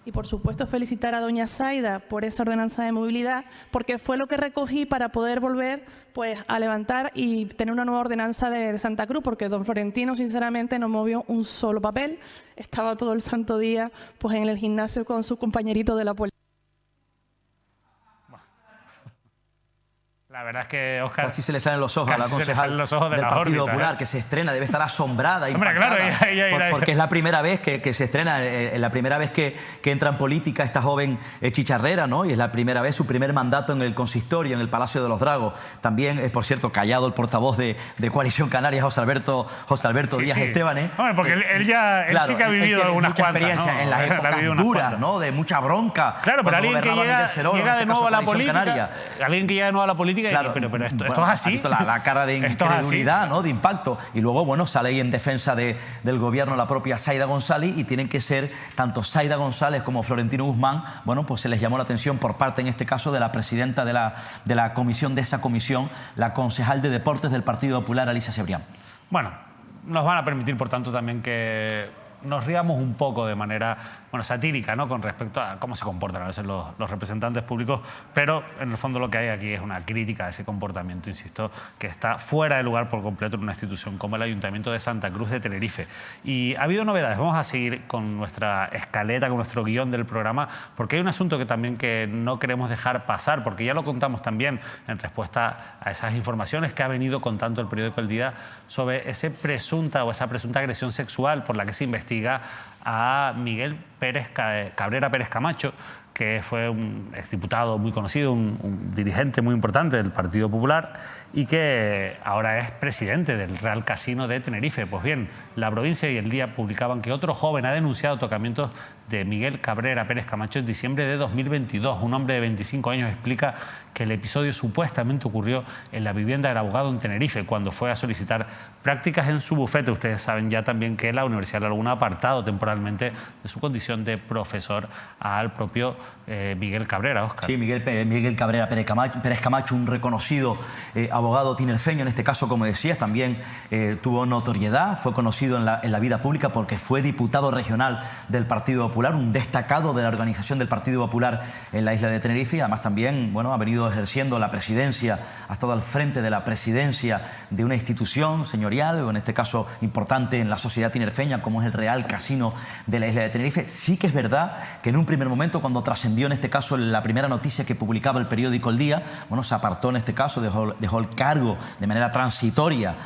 Y por supuesto felicitar a doña Zaida por esa ordenanza de movilidad, porque fue lo que recogí para poder volver pues a levantar y tener una nueva ordenanza de Santa Cruz, porque don Florentino sinceramente no movió un solo papel. Estaba todo el santo día pues en el gimnasio con su compañerito de la policía. La verdad es que Óscar... Casi se le salen los ojos a la concejal del Partido Popular, que se estrena, debe estar asombrada, porque es la primera vez que se estrena, la primera vez que entra en política esta joven chicharrera, ¿no? Y es la primera vez, su primer mandato en el consistorio, en el Palacio de los Dragos. También es, por cierto, callado el portavoz de Coalición Canaria, José Alberto Díaz Esteban. Hombre, porque él sí que ha vivido algunas cuantas, experiencia, ¿no? En las épocas duras, ¿no? De mucha bronca. Claro, pero alguien que llega de nuevo a la política, claro, pero esto es así. La cara de incredulidad, ¿no? De impacto. Y luego, bueno, sale ahí en defensa del gobierno la propia Zaida González, y tienen que ser tanto Zaida González como Florentino Guzmán. Bueno, pues se les llamó la atención por parte, en este caso, de la presidenta de la comisión, de esa comisión, la concejal de Deportes del Partido Popular, Alicia Cebrián. Bueno, nos van a permitir, por tanto, también que nos riamos un poco de manera satírica, ¿no?, con respecto a cómo se comportan a veces los representantes públicos, pero en el fondo lo que hay aquí es una crítica a ese comportamiento, insisto, que está fuera de lugar por completo en una institución como el Ayuntamiento de Santa Cruz de Tenerife. Y ha habido novedades. Vamos a seguir con nuestra escaleta, con nuestro guión del programa, porque hay un asunto que también no queremos dejar pasar, porque ya lo contamos también en respuesta a esas informaciones que ha venido contando el periódico El Día sobre esa presunta agresión sexual por la que se investiga a Miguel Cabrera Pérez Camacho, que fue un exdiputado muy conocido, un dirigente muy importante del Partido Popular y que ahora es presidente del Real Casino de Tenerife. Pues bien, La Provincia y El Día publicaban que otro joven ha denunciado tocamientos de Miguel Cabrera Pérez Camacho en diciembre de 2022. Un hombre de 25 años explica que el episodio supuestamente ocurrió en la vivienda del abogado en Tenerife, cuando fue a solicitar prácticas en su bufete. Ustedes saben ya también que la Universidad de La Laguna ha apartado temporalmente de su condición de profesor al propio Miguel Cabrera, Óscar. Sí, Miguel Cabrera Pérez Camacho, un reconocido abogado tinerfeño, en este caso, como decías, también tuvo notoriedad, fue conocido en la vida pública porque fue diputado regional del Partido Popular, un destacado de la organización del Partido Popular en la isla de Tenerife, y además también, bueno, ha venido ejerciendo la presidencia, ha estado al frente de la presidencia de una institución señorial, o en este caso importante en la sociedad tinerfeña, como es el Real Casino de la isla de Tenerife. Sí que es verdad que en un primer momento, cuando trascendió en este caso la primera noticia que publicaba el periódico El Día, bueno, se apartó en este caso, dejó el cargo de manera transitoria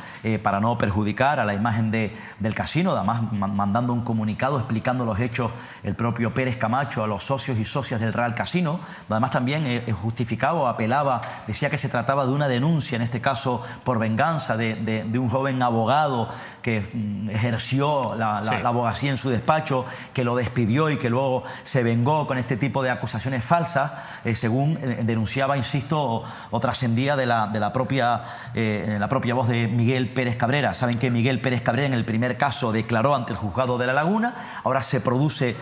para no perjudicar a la imagen del casino, además mandando un comunicado explicando los hechos el propio Pérez Camacho a los socios y socias del Real Casino. Además también justificaba, apelaba, decía que se trataba de una denuncia, en este caso por venganza de un joven abogado que ejerció la abogacía en su despacho, que lo despidió y que luego se vengó con este tipo de acusaciones falsas, según denunciaba, insisto, o trascendía de la propia voz de Miguel Pérez Cabrera. Saben que Miguel Pérez Cabrera en el primer caso declaró ante el juzgado de La Laguna. Ahora se produce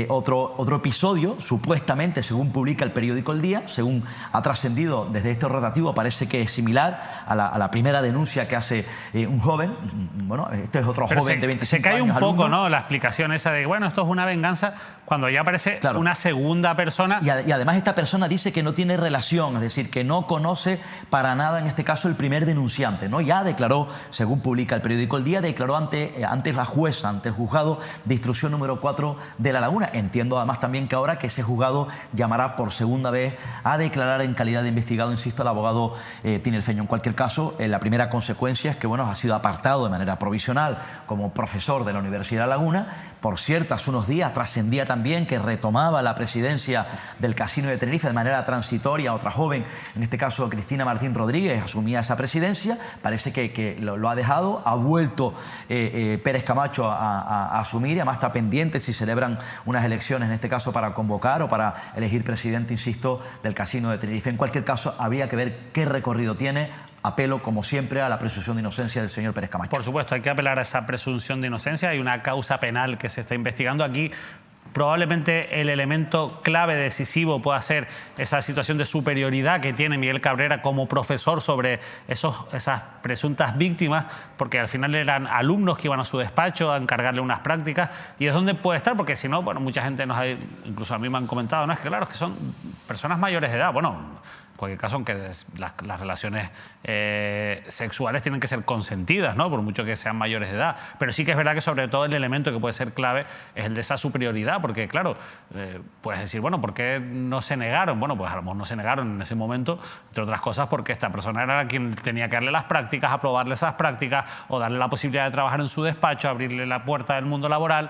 otro episodio, supuestamente, según publica el periódico El Día, según ha trascendido desde este rotativo, parece que es similar a la primera denuncia que hace un joven. Bueno, este es otro joven de 25 años. Se cae un poco, ¿no?, la explicación esa de, bueno, esto es una venganza confianza cuando ya aparece una segunda persona. Y además esta persona dice que no tiene relación, es decir, que no conoce para nada, en este caso, el primer denunciante, ¿no? Ya declaró, según publica el periódico El Día, declaró ante la jueza, ante el juzgado de instrucción número 4 de La Laguna. Entiendo además también que ahora que ese juzgado llamará por segunda vez a declarar en calidad de investigado, insisto, al abogado Tinerfeño. En cualquier caso, la primera consecuencia es que, bueno, ha sido apartado de manera provisional como profesor de la Universidad de La Laguna. Por cierto, hace unos días trascendía también que retomaba la presidencia del Casino de Tenerife de manera transitoria. Otra joven, en este caso Cristina Martín Rodríguez, asumía esa presidencia. Parece que lo ha dejado. Ha vuelto Pérez Camacho a asumir, y además está pendiente si celebran unas elecciones, en este caso para convocar o para elegir presidente, insisto, del Casino de Tenerife. En cualquier caso, habría que ver qué recorrido tiene. Apelo, como siempre, a la presunción de inocencia del señor Pérez Camacho. Por supuesto, hay que apelar a esa presunción de inocencia. Hay una causa penal que se está investigando aquí. Probablemente el elemento clave decisivo pueda ser esa situación de superioridad que tiene Miguel Cabrera como profesor sobre esas presuntas víctimas, porque al final eran alumnos que iban a su despacho a encargarle unas prácticas, y es donde puede estar, porque si no, bueno, mucha gente incluso a mí me han comentado, no, es que claro, es que son personas mayores de edad. Bueno, en cualquier caso, aunque las relaciones sexuales tienen que ser consentidas, ¿no? Por mucho que sean mayores de edad. Pero sí que es verdad que sobre todo el elemento que puede ser clave es el de esa superioridad, porque claro, puedes decir, bueno, ¿por qué no se negaron? Bueno, pues a lo mejor no se negaron en ese momento, entre otras cosas porque esta persona era quien tenía que darle las prácticas, aprobarle esas prácticas o darle la posibilidad de trabajar en su despacho, abrirle la puerta del mundo laboral.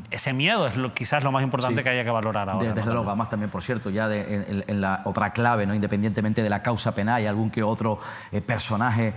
Ese miedo es quizás lo más importante que haya que valorar ahora. Desde luego, además también, por cierto, ya en la otra clave, ¿no? Independientemente de la causa penal, hay algún que otro personaje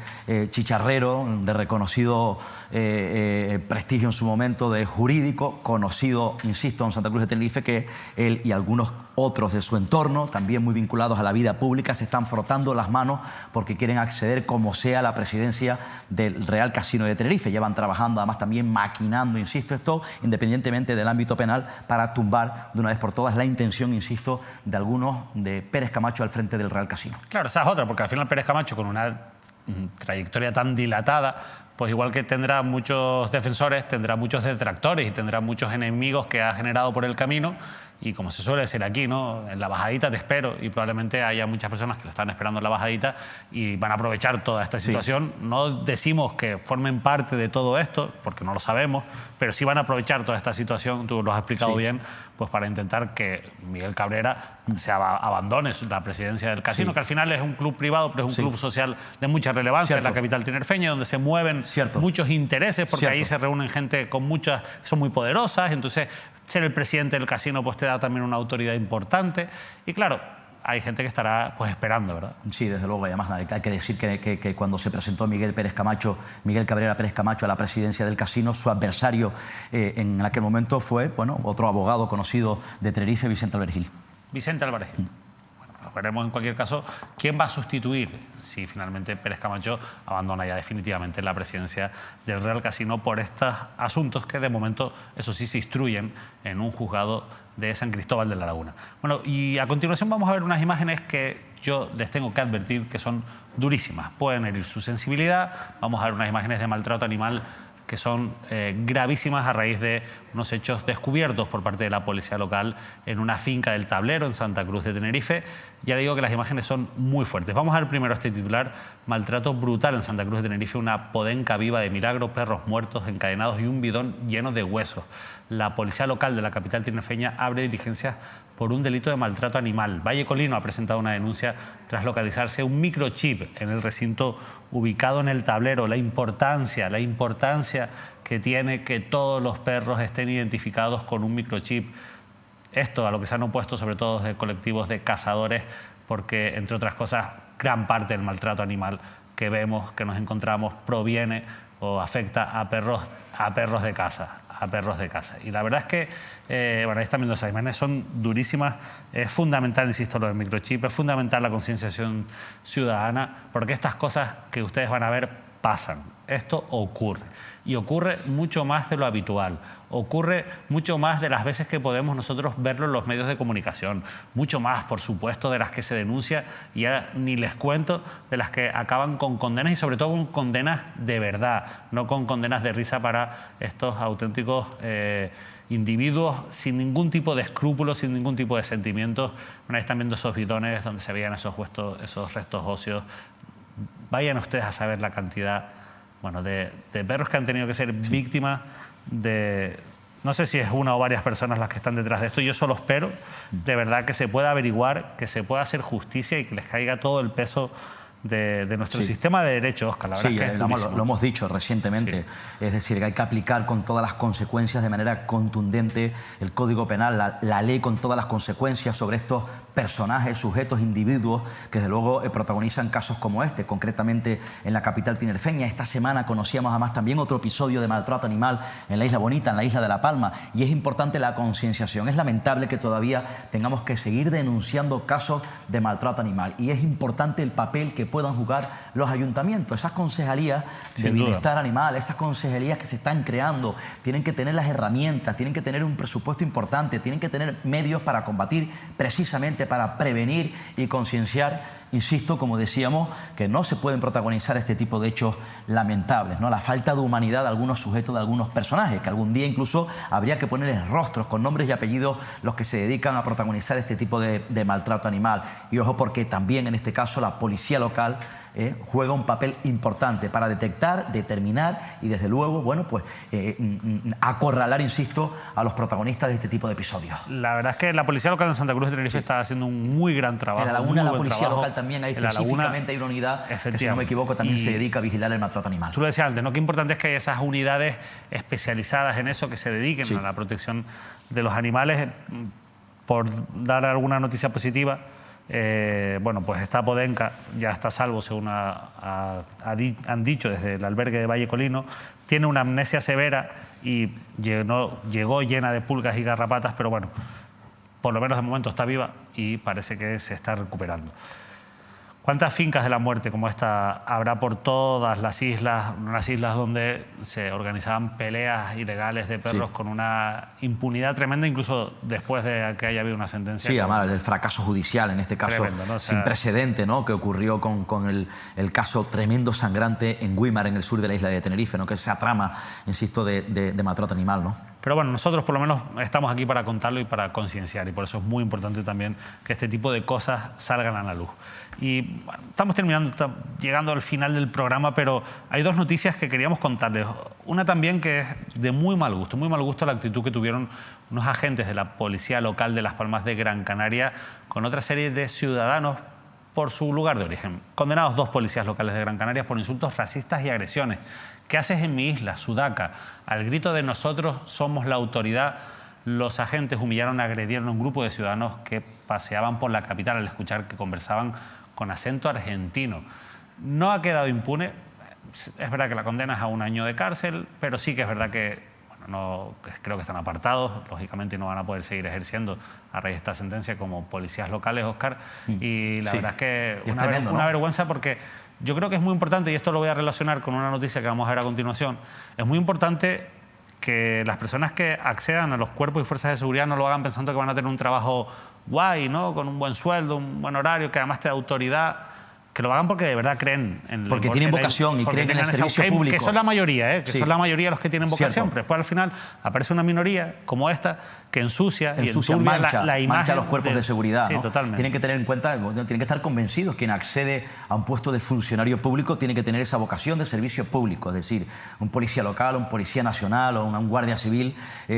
chicharrero de reconocido prestigio en su momento, de jurídico, conocido, insisto, en Santa Cruz de Tenerife, que él y algunos otros de su entorno, también muy vinculados a la vida pública, se están frotando las manos porque quieren acceder como sea a la presidencia del Real Casino de Tenerife. Llevan trabajando, además también maquinando, insisto, esto independientemente del ámbito penal, para tumbar de una vez por todas la intención, insisto, de algunos de Pérez Camacho al frente del Real Casino. Claro, esa es otra, porque al final Pérez Camacho, con una trayectoria tan dilatada, pues igual que tendrá muchos defensores, tendrá muchos detractores y tendrá muchos enemigos que ha generado por el camino. Y como se suele decir aquí, ¿no? En la bajadita te espero, y probablemente haya muchas personas que la están esperando en la bajadita y van a aprovechar toda esta situación. Sí. No decimos que formen parte de todo esto, porque no lo sabemos, pero sí van a aprovechar toda esta situación, tú lo has explicado bien, pues para intentar que Miguel Cabrera abandone la presidencia del Casino, que al final es un club privado, pero es un club social de mucha relevancia en la capital tinerfeña, donde se mueven muchos intereses, porque ahí se reúnen gente con muchas, son muy poderosas, entonces ser el presidente del Casino pues te da también una autoridad importante, y claro, hay gente que estará pues esperando, ¿verdad? Sí, desde luego. Además, hay que decir que cuando se presentó Miguel Cabrera Pérez Camacho a la presidencia del Casino, su adversario en aquel momento fue, bueno, otro abogado conocido de Tenerife, Vicente Álvarez Gil. Vicente Álvarez Gil. Bueno, veremos en cualquier caso quién va a sustituir si finalmente Pérez Camacho abandona ya definitivamente la presidencia del Real Casino por estos asuntos que de momento, eso sí, se instruyen en un juzgado de San Cristóbal de la Laguna. Bueno, y a continuación vamos a ver unas imágenes que yo les tengo que advertir que son durísimas. Pueden herir su sensibilidad. Vamos a ver unas imágenes de maltrato animal que son gravísimas a raíz de unos hechos descubiertos por parte de la policía local en una finca del Tablero, en Santa Cruz de Tenerife. Ya digo que las imágenes son muy fuertes. Vamos a ver primero este titular: maltrato brutal en Santa Cruz de Tenerife, una podenca viva de milagro, perros muertos encadenados y un bidón lleno de huesos. La policía local de la capital tinerfeña abre diligencias por un delito de maltrato animal. Valle Colino ha presentado una denuncia tras localizarse un microchip en el recinto ubicado en el Tablero. La importancia que tiene que todos los perros estén identificados con un microchip. Esto a lo que se han opuesto sobre todo desde colectivos de cazadores, porque entre otras cosas gran parte del maltrato animal que vemos, que nos encontramos, proviene o afecta a perros de caza. Y la verdad es que, bueno, ahí están viendo esas imágenes, son durísimas. Es fundamental, insisto, lo del microchip, es fundamental la concienciación ciudadana, porque estas cosas que ustedes van a ver pasan. Esto ocurre, y ocurre mucho más de lo habitual, ocurre mucho más de las veces que podemos nosotros verlo en los medios de comunicación, mucho más, por supuesto, de las que se denuncia, y ya ni les cuento de las que acaban con condenas, y sobre todo con condenas de verdad, no con condenas de risa para estos auténticos individuos sin ningún tipo de escrúpulos, sin ningún tipo de sentimientos. Una vez están viendo esos bidones donde se veían esos restos óseos, vayan ustedes a saber la cantidad, bueno, de perros que han tenido que ser víctimas de... No sé si es una o varias personas las que están detrás de esto. Yo solo espero, de verdad, que se pueda averiguar, que se pueda hacer justicia y que les caiga todo el peso de nuestro sistema de derecho, Óscar. La verdad es que lo hemos dicho recientemente. Es decir, que hay que aplicar con todas las consecuencias de manera contundente el Código Penal, la ley con todas las consecuencias sobre estos personajes, sujetos, individuos que desde luego protagonizan casos como este, concretamente en la capital tinerfeña. Esta semana conocíamos además también otro episodio de maltrato animal en la Isla Bonita, en la isla de La Palma, y es importante la concienciación. Es lamentable que todavía tengamos que seguir denunciando casos de maltrato animal, y es importante el papel que puedan jugar los ayuntamientos. Esas concejalías de bienestar animal, esas concejalías que se están creando, tienen que tener las herramientas, tienen que tener un presupuesto importante, tienen que tener medios para combatir, precisamente para prevenir y concienciar. Insisto, como decíamos, que no se pueden protagonizar este tipo de hechos lamentables, ¿no? La falta de humanidad de algunos sujetos, de algunos personajes, que algún día incluso habría que ponerles rostros con nombres y apellidos los que se dedican a protagonizar este tipo de maltrato animal. Y ojo, porque también en este caso la policía local juega un papel importante para detectar, determinar y desde luego, bueno, pues acorralar, insisto, a los protagonistas de este tipo de episodios. La verdad es que la policía local en Santa Cruz de Tenerife está haciendo un muy gran trabajo. En La Laguna la policía local también hay específicamente hay una unidad que, si no me equivoco, también se dedica a vigilar el maltrato animal. Tú lo decías antes, ¿no? Qué importante es que haya esas unidades especializadas en eso, que se dediquen a la protección de los animales. Por dar alguna noticia positiva, bueno, pues esta Podenca ya está a salvo, según han dicho desde el albergue de Valle Colino. Tiene una amnesia severa y llegó llena de pulgas y garrapatas, pero bueno, por lo menos de momento está viva y parece que se está recuperando. ¿Cuántas fincas de la muerte como esta habrá por todas las islas? Unas islas donde se organizaban peleas ilegales de perros con una impunidad tremenda, incluso después de que haya habido una sentencia. Sí, además el fracaso judicial, en este caso tremendo, ¿no? O sea, sin precedente, ¿no? Que ocurrió con el caso tremendo, sangrante en Güímar, en el sur de la isla de Tenerife, ¿no? Que esa trama, insisto, de maltrato animal, ¿no? Pero bueno, nosotros por lo menos estamos aquí para contarlo y para concienciar, y por eso es muy importante también que este tipo de cosas salgan a la luz. Y bueno, estamos llegando al final del programa, pero hay dos noticias que queríamos contarles. Una también que es de muy mal gusto la actitud que tuvieron unos agentes de la policía local de Las Palmas de Gran Canaria con otra serie de ciudadanos por su lugar de origen. Condenados 2 policías locales de Gran Canaria por insultos racistas y agresiones. ¿Qué haces en mi isla, Sudaca? Al grito de nosotros somos la autoridad, los agentes humillaron y agredieron a un grupo de ciudadanos que paseaban por la capital al escuchar que conversaban con acento argentino. No ha quedado impune. Es verdad que la condena es a 1 año de cárcel, pero sí que es verdad que creo que están apartados, lógicamente, y no van a poder seguir ejerciendo a raíz de esta sentencia como policías locales, Óscar. Y la verdad es que una vergüenza, porque yo creo que es muy importante, y esto lo voy a relacionar con una noticia que vamos a ver a continuación, es muy importante que las personas que accedan a los cuerpos y fuerzas de seguridad no lo hagan pensando que van a tener un trabajo guay, ¿no? Con un buen sueldo, un buen horario, que además te da autoridad. Que lo hagan porque de verdad creen en porque tienen vocación y creen en el servicio público. Que son la mayoría, que son la mayoría los que tienen vocación. Pero después al final aparece una minoría como esta que ensucia y enturbia la imagen. Mancha los cuerpos de seguridad. Sí, ¿no? totalmente. Tienen que tener en cuenta, tienen que estar convencidos. Quien accede a un puesto de funcionario público tiene que tener esa vocación de servicio público. Es decir, un policía local, un policía nacional o un guardia civil,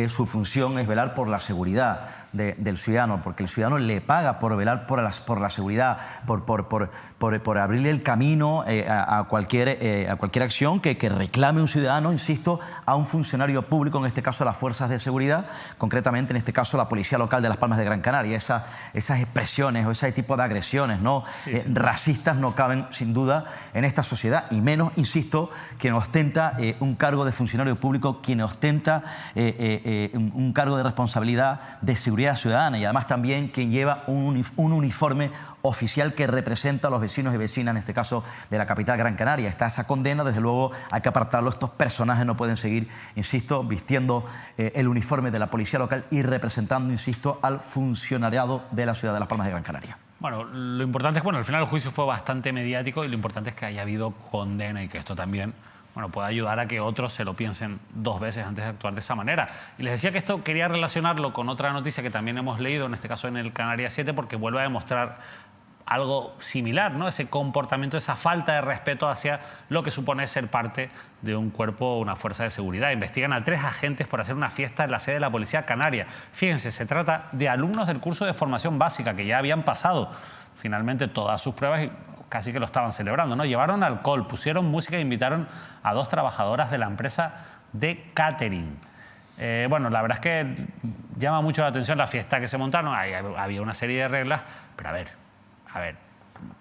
su función es velar por la seguridad del ciudadano, porque el ciudadano le paga por velar por la seguridad, por abrirle el camino a cualquier acción que reclame un ciudadano, insisto, a un funcionario público, en este caso las fuerzas de seguridad, concretamente en este caso la policía local de Las Palmas de Gran Canaria. Esas expresiones o ese tipo de agresiones, ¿no? Racistas no caben sin duda en esta sociedad, y menos, insisto, quien ostenta un cargo de funcionario público, quien ostenta un cargo de responsabilidad de seguridad ciudadana, y además también quien lleva un uniforme oficial que representa a los vecinos y vecinas, en este caso de la capital Gran Canaria. Está esa condena, desde luego hay que apartarlo. Estos personajes no pueden seguir, insisto, vistiendo el uniforme de la policía local y representando, insisto, al funcionariado de la ciudad de Las Palmas de Gran Canaria. Bueno, lo importante es que al final el juicio fue bastante mediático, y lo importante es que haya habido condena y que esto también bueno, puede ayudar a que otros se lo piensen 2 veces antes de actuar de esa manera. Y les decía que esto quería relacionarlo con otra noticia que también hemos leído, en este caso en el Canarias 7, porque vuelve a demostrar algo similar, ¿no? Ese comportamiento, esa falta de respeto hacia lo que supone ser parte de un cuerpo o una fuerza de seguridad. Investigan a 3 agentes por hacer una fiesta en la sede de la Policía Canaria. Fíjense, se trata de alumnos del curso de formación básica que ya habían pasado finalmente todas sus pruebas y casi que lo estaban celebrando, ¿no? Llevaron alcohol, pusieron música e invitaron a 2 trabajadoras de la empresa de catering. Bueno, la verdad es que llama mucho la atención la fiesta que se montaron. Había una serie de reglas, pero a ver,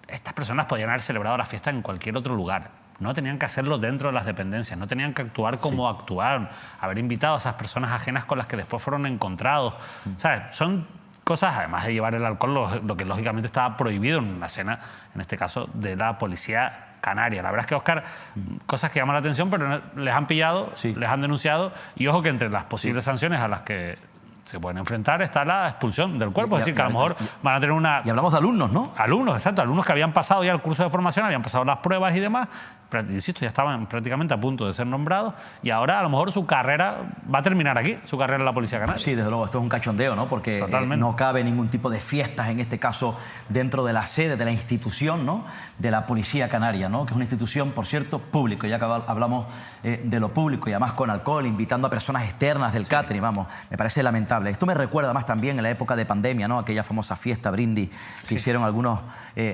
estas personas podían haber celebrado la fiesta en cualquier otro lugar. No tenían que hacerlo dentro de las dependencias, no tenían que actuar como actuaron, haber invitado a esas personas ajenas con las que después fueron encontrados. ¿Sabes? Son cosas, además de llevar el alcohol, lo que lógicamente estaba prohibido en una cena, en este caso de la Policía Canaria. La verdad es que, Óscar, cosas que llaman la atención, pero les han pillado, les han denunciado, y ojo que entre las posibles sanciones a las que se pueden enfrentar está la expulsión del cuerpo. Es decir, que a lo mejor van a tener una... Y hablamos de alumnos, ¿no? Alumnos, exacto. Alumnos que habían pasado ya el curso de formación, habían pasado las pruebas y demás, pero, insisto, ya estaban prácticamente a punto de ser nombrados y ahora a lo mejor su carrera va a terminar aquí, su carrera en la Policía Canaria. Sí, desde luego, esto es un cachondeo, ¿no? Porque no cabe ningún tipo de fiestas, en este caso, dentro de la sede, de la institución, ¿no? De la Policía Canaria, ¿no? Que es una institución, por cierto, pública, ya que hablamos de lo público y además con alcohol, invitando a personas externas del catering, vamos, me parece lamentable. Esto me recuerda además también en la época de pandemia, ¿no? Aquella famosa fiesta brindis que hicieron algunos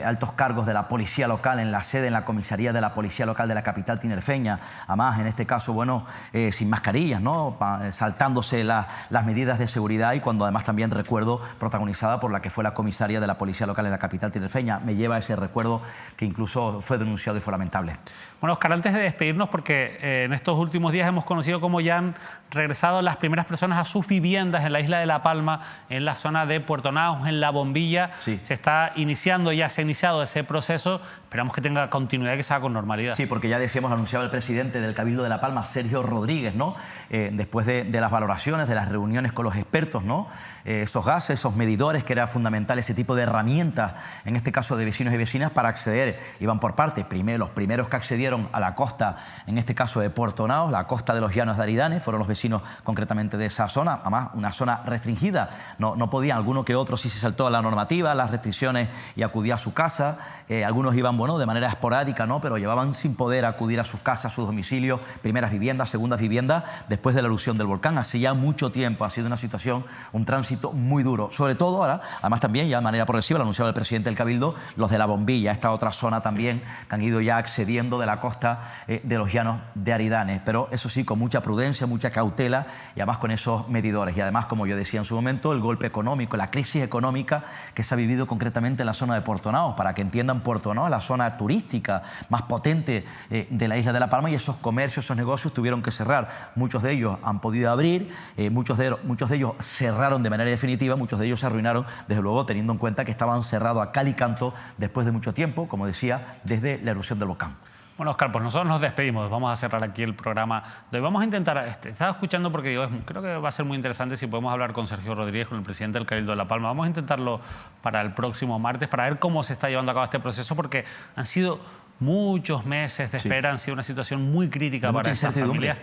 altos cargos de la policía local en la sede, en la comisaría de la policía local de la capital tinerfeña, además en este caso, bueno, sin mascarillas, ¿no? Saltándose las medidas de seguridad, y cuando además también recuerdo protagonizada por la que fue la comisaria de la policía local en la capital tinerfeña. Me lleva ese recuerdo que incluso fue denunciado y fue lamentable. Bueno, Óscar, antes de despedirnos, porque en estos últimos días hemos conocido cómo ya han regresado las primeras personas a sus viviendas en la isla de La Palma, en la zona de Puerto Naos, en La Bombilla. Sí. Se está iniciando, ya se ha iniciado ese proceso. Esperamos que tenga continuidad y que se haga con normalidad. Sí, porque ya decíamos, anunciaba el presidente del Cabildo de La Palma, Sergio Rodríguez, ¿no? Después de las valoraciones, de las reuniones con los expertos, ¿no? Esos gases, esos medidores, que era fundamental ese tipo de herramientas, en este caso de vecinos y vecinas, para acceder. Iban por partes. Los primeros que accedieron a la costa, en este caso de Puerto Naos, la costa de los Llanos de Aridane, fueron los vecinos concretamente de esa zona, además una zona restringida. No podían, alguno que otro sí se saltó a la normativa, las restricciones, y acudía a su casa. Algunos iban, bueno, de manera esporádica, ¿no? Pero llevaban sin poder acudir a sus casas, a sus domicilios, primeras viviendas, segundas viviendas, después de la erupción del volcán. Hace ya mucho tiempo ha sido una situación, un tránsito muy duro. Sobre todo ahora, además también ya de manera progresiva, lo anunciaba el presidente del Cabildo, los de La Bombilla, esta otra zona también, que han ido ya accediendo de la costa de los Llanos de Aridane. Pero eso sí, con mucha prudencia, mucha cautela, y además con esos medidores. Y además, como yo decía en su momento, el golpe económico, la crisis económica que se ha vivido concretamente en la zona de Puerto Naos. Para que entiendan, Puerto Naos es la zona turística más potente de la isla de La Palma, y esos comercios, esos negocios tuvieron que cerrar. Muchos de ellos han podido abrir, muchos de ellos cerraron de manera definitiva, muchos de ellos se arruinaron, desde luego teniendo en cuenta que estaban cerrados a cal y canto después de mucho tiempo, como decía, desde la erupción del volcán. Bueno, Óscar, pues nosotros nos despedimos. Vamos a cerrar aquí el programa de hoy. Vamos a intentar, estaba escuchando porque digo, creo que va a ser muy interesante si podemos hablar con Sergio Rodríguez, con el presidente del Cabildo de La Palma. Vamos a intentarlo para el próximo martes, para ver cómo se está llevando a cabo este proceso, porque han sido muchos meses de espera, han sido una situación muy crítica para estas familias.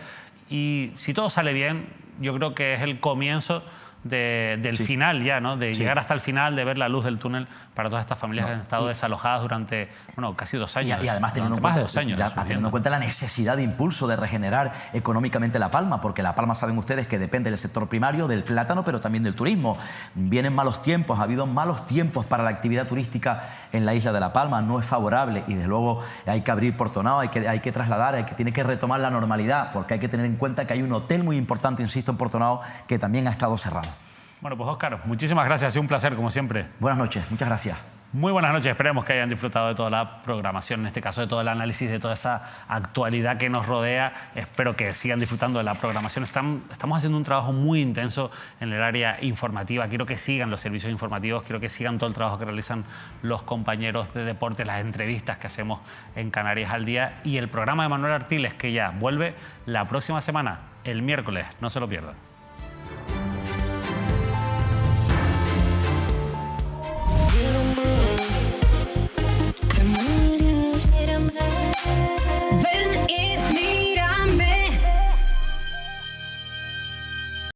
Y si todo sale bien, yo creo que es el comienzo del final ya, ¿no? De llegar hasta el final, de ver la luz del túnel para todas estas familias que han estado desalojadas durante, bueno, casi 2 años. Y además teniendo en cuenta la necesidad de impulso de regenerar económicamente La Palma, porque La Palma, saben ustedes, que depende del sector primario, del plátano, pero también del turismo. Vienen malos tiempos, ha habido malos tiempos para la actividad turística en la isla de La Palma, no es favorable, y desde luego hay que abrir Puerto Naos, hay que trasladar, tiene que retomar la normalidad, porque hay que tener en cuenta que hay un hotel muy importante, insisto, en Puerto Naos, que también ha estado cerrado. Bueno, pues Óscar, muchísimas gracias, ha sido un placer como siempre. Buenas noches, muchas gracias. Muy buenas noches, esperemos que hayan disfrutado de toda la programación, en este caso de todo el análisis, de toda esa actualidad que nos rodea. Espero que sigan disfrutando de la programación. Estamos haciendo un trabajo muy intenso en el área informativa. Quiero que sigan los servicios informativos, quiero que sigan todo el trabajo que realizan los compañeros de deporte, las entrevistas que hacemos en Canarias al Día, y el programa de Manuel Artiles, que ya vuelve la próxima semana, el miércoles. No se lo pierdan.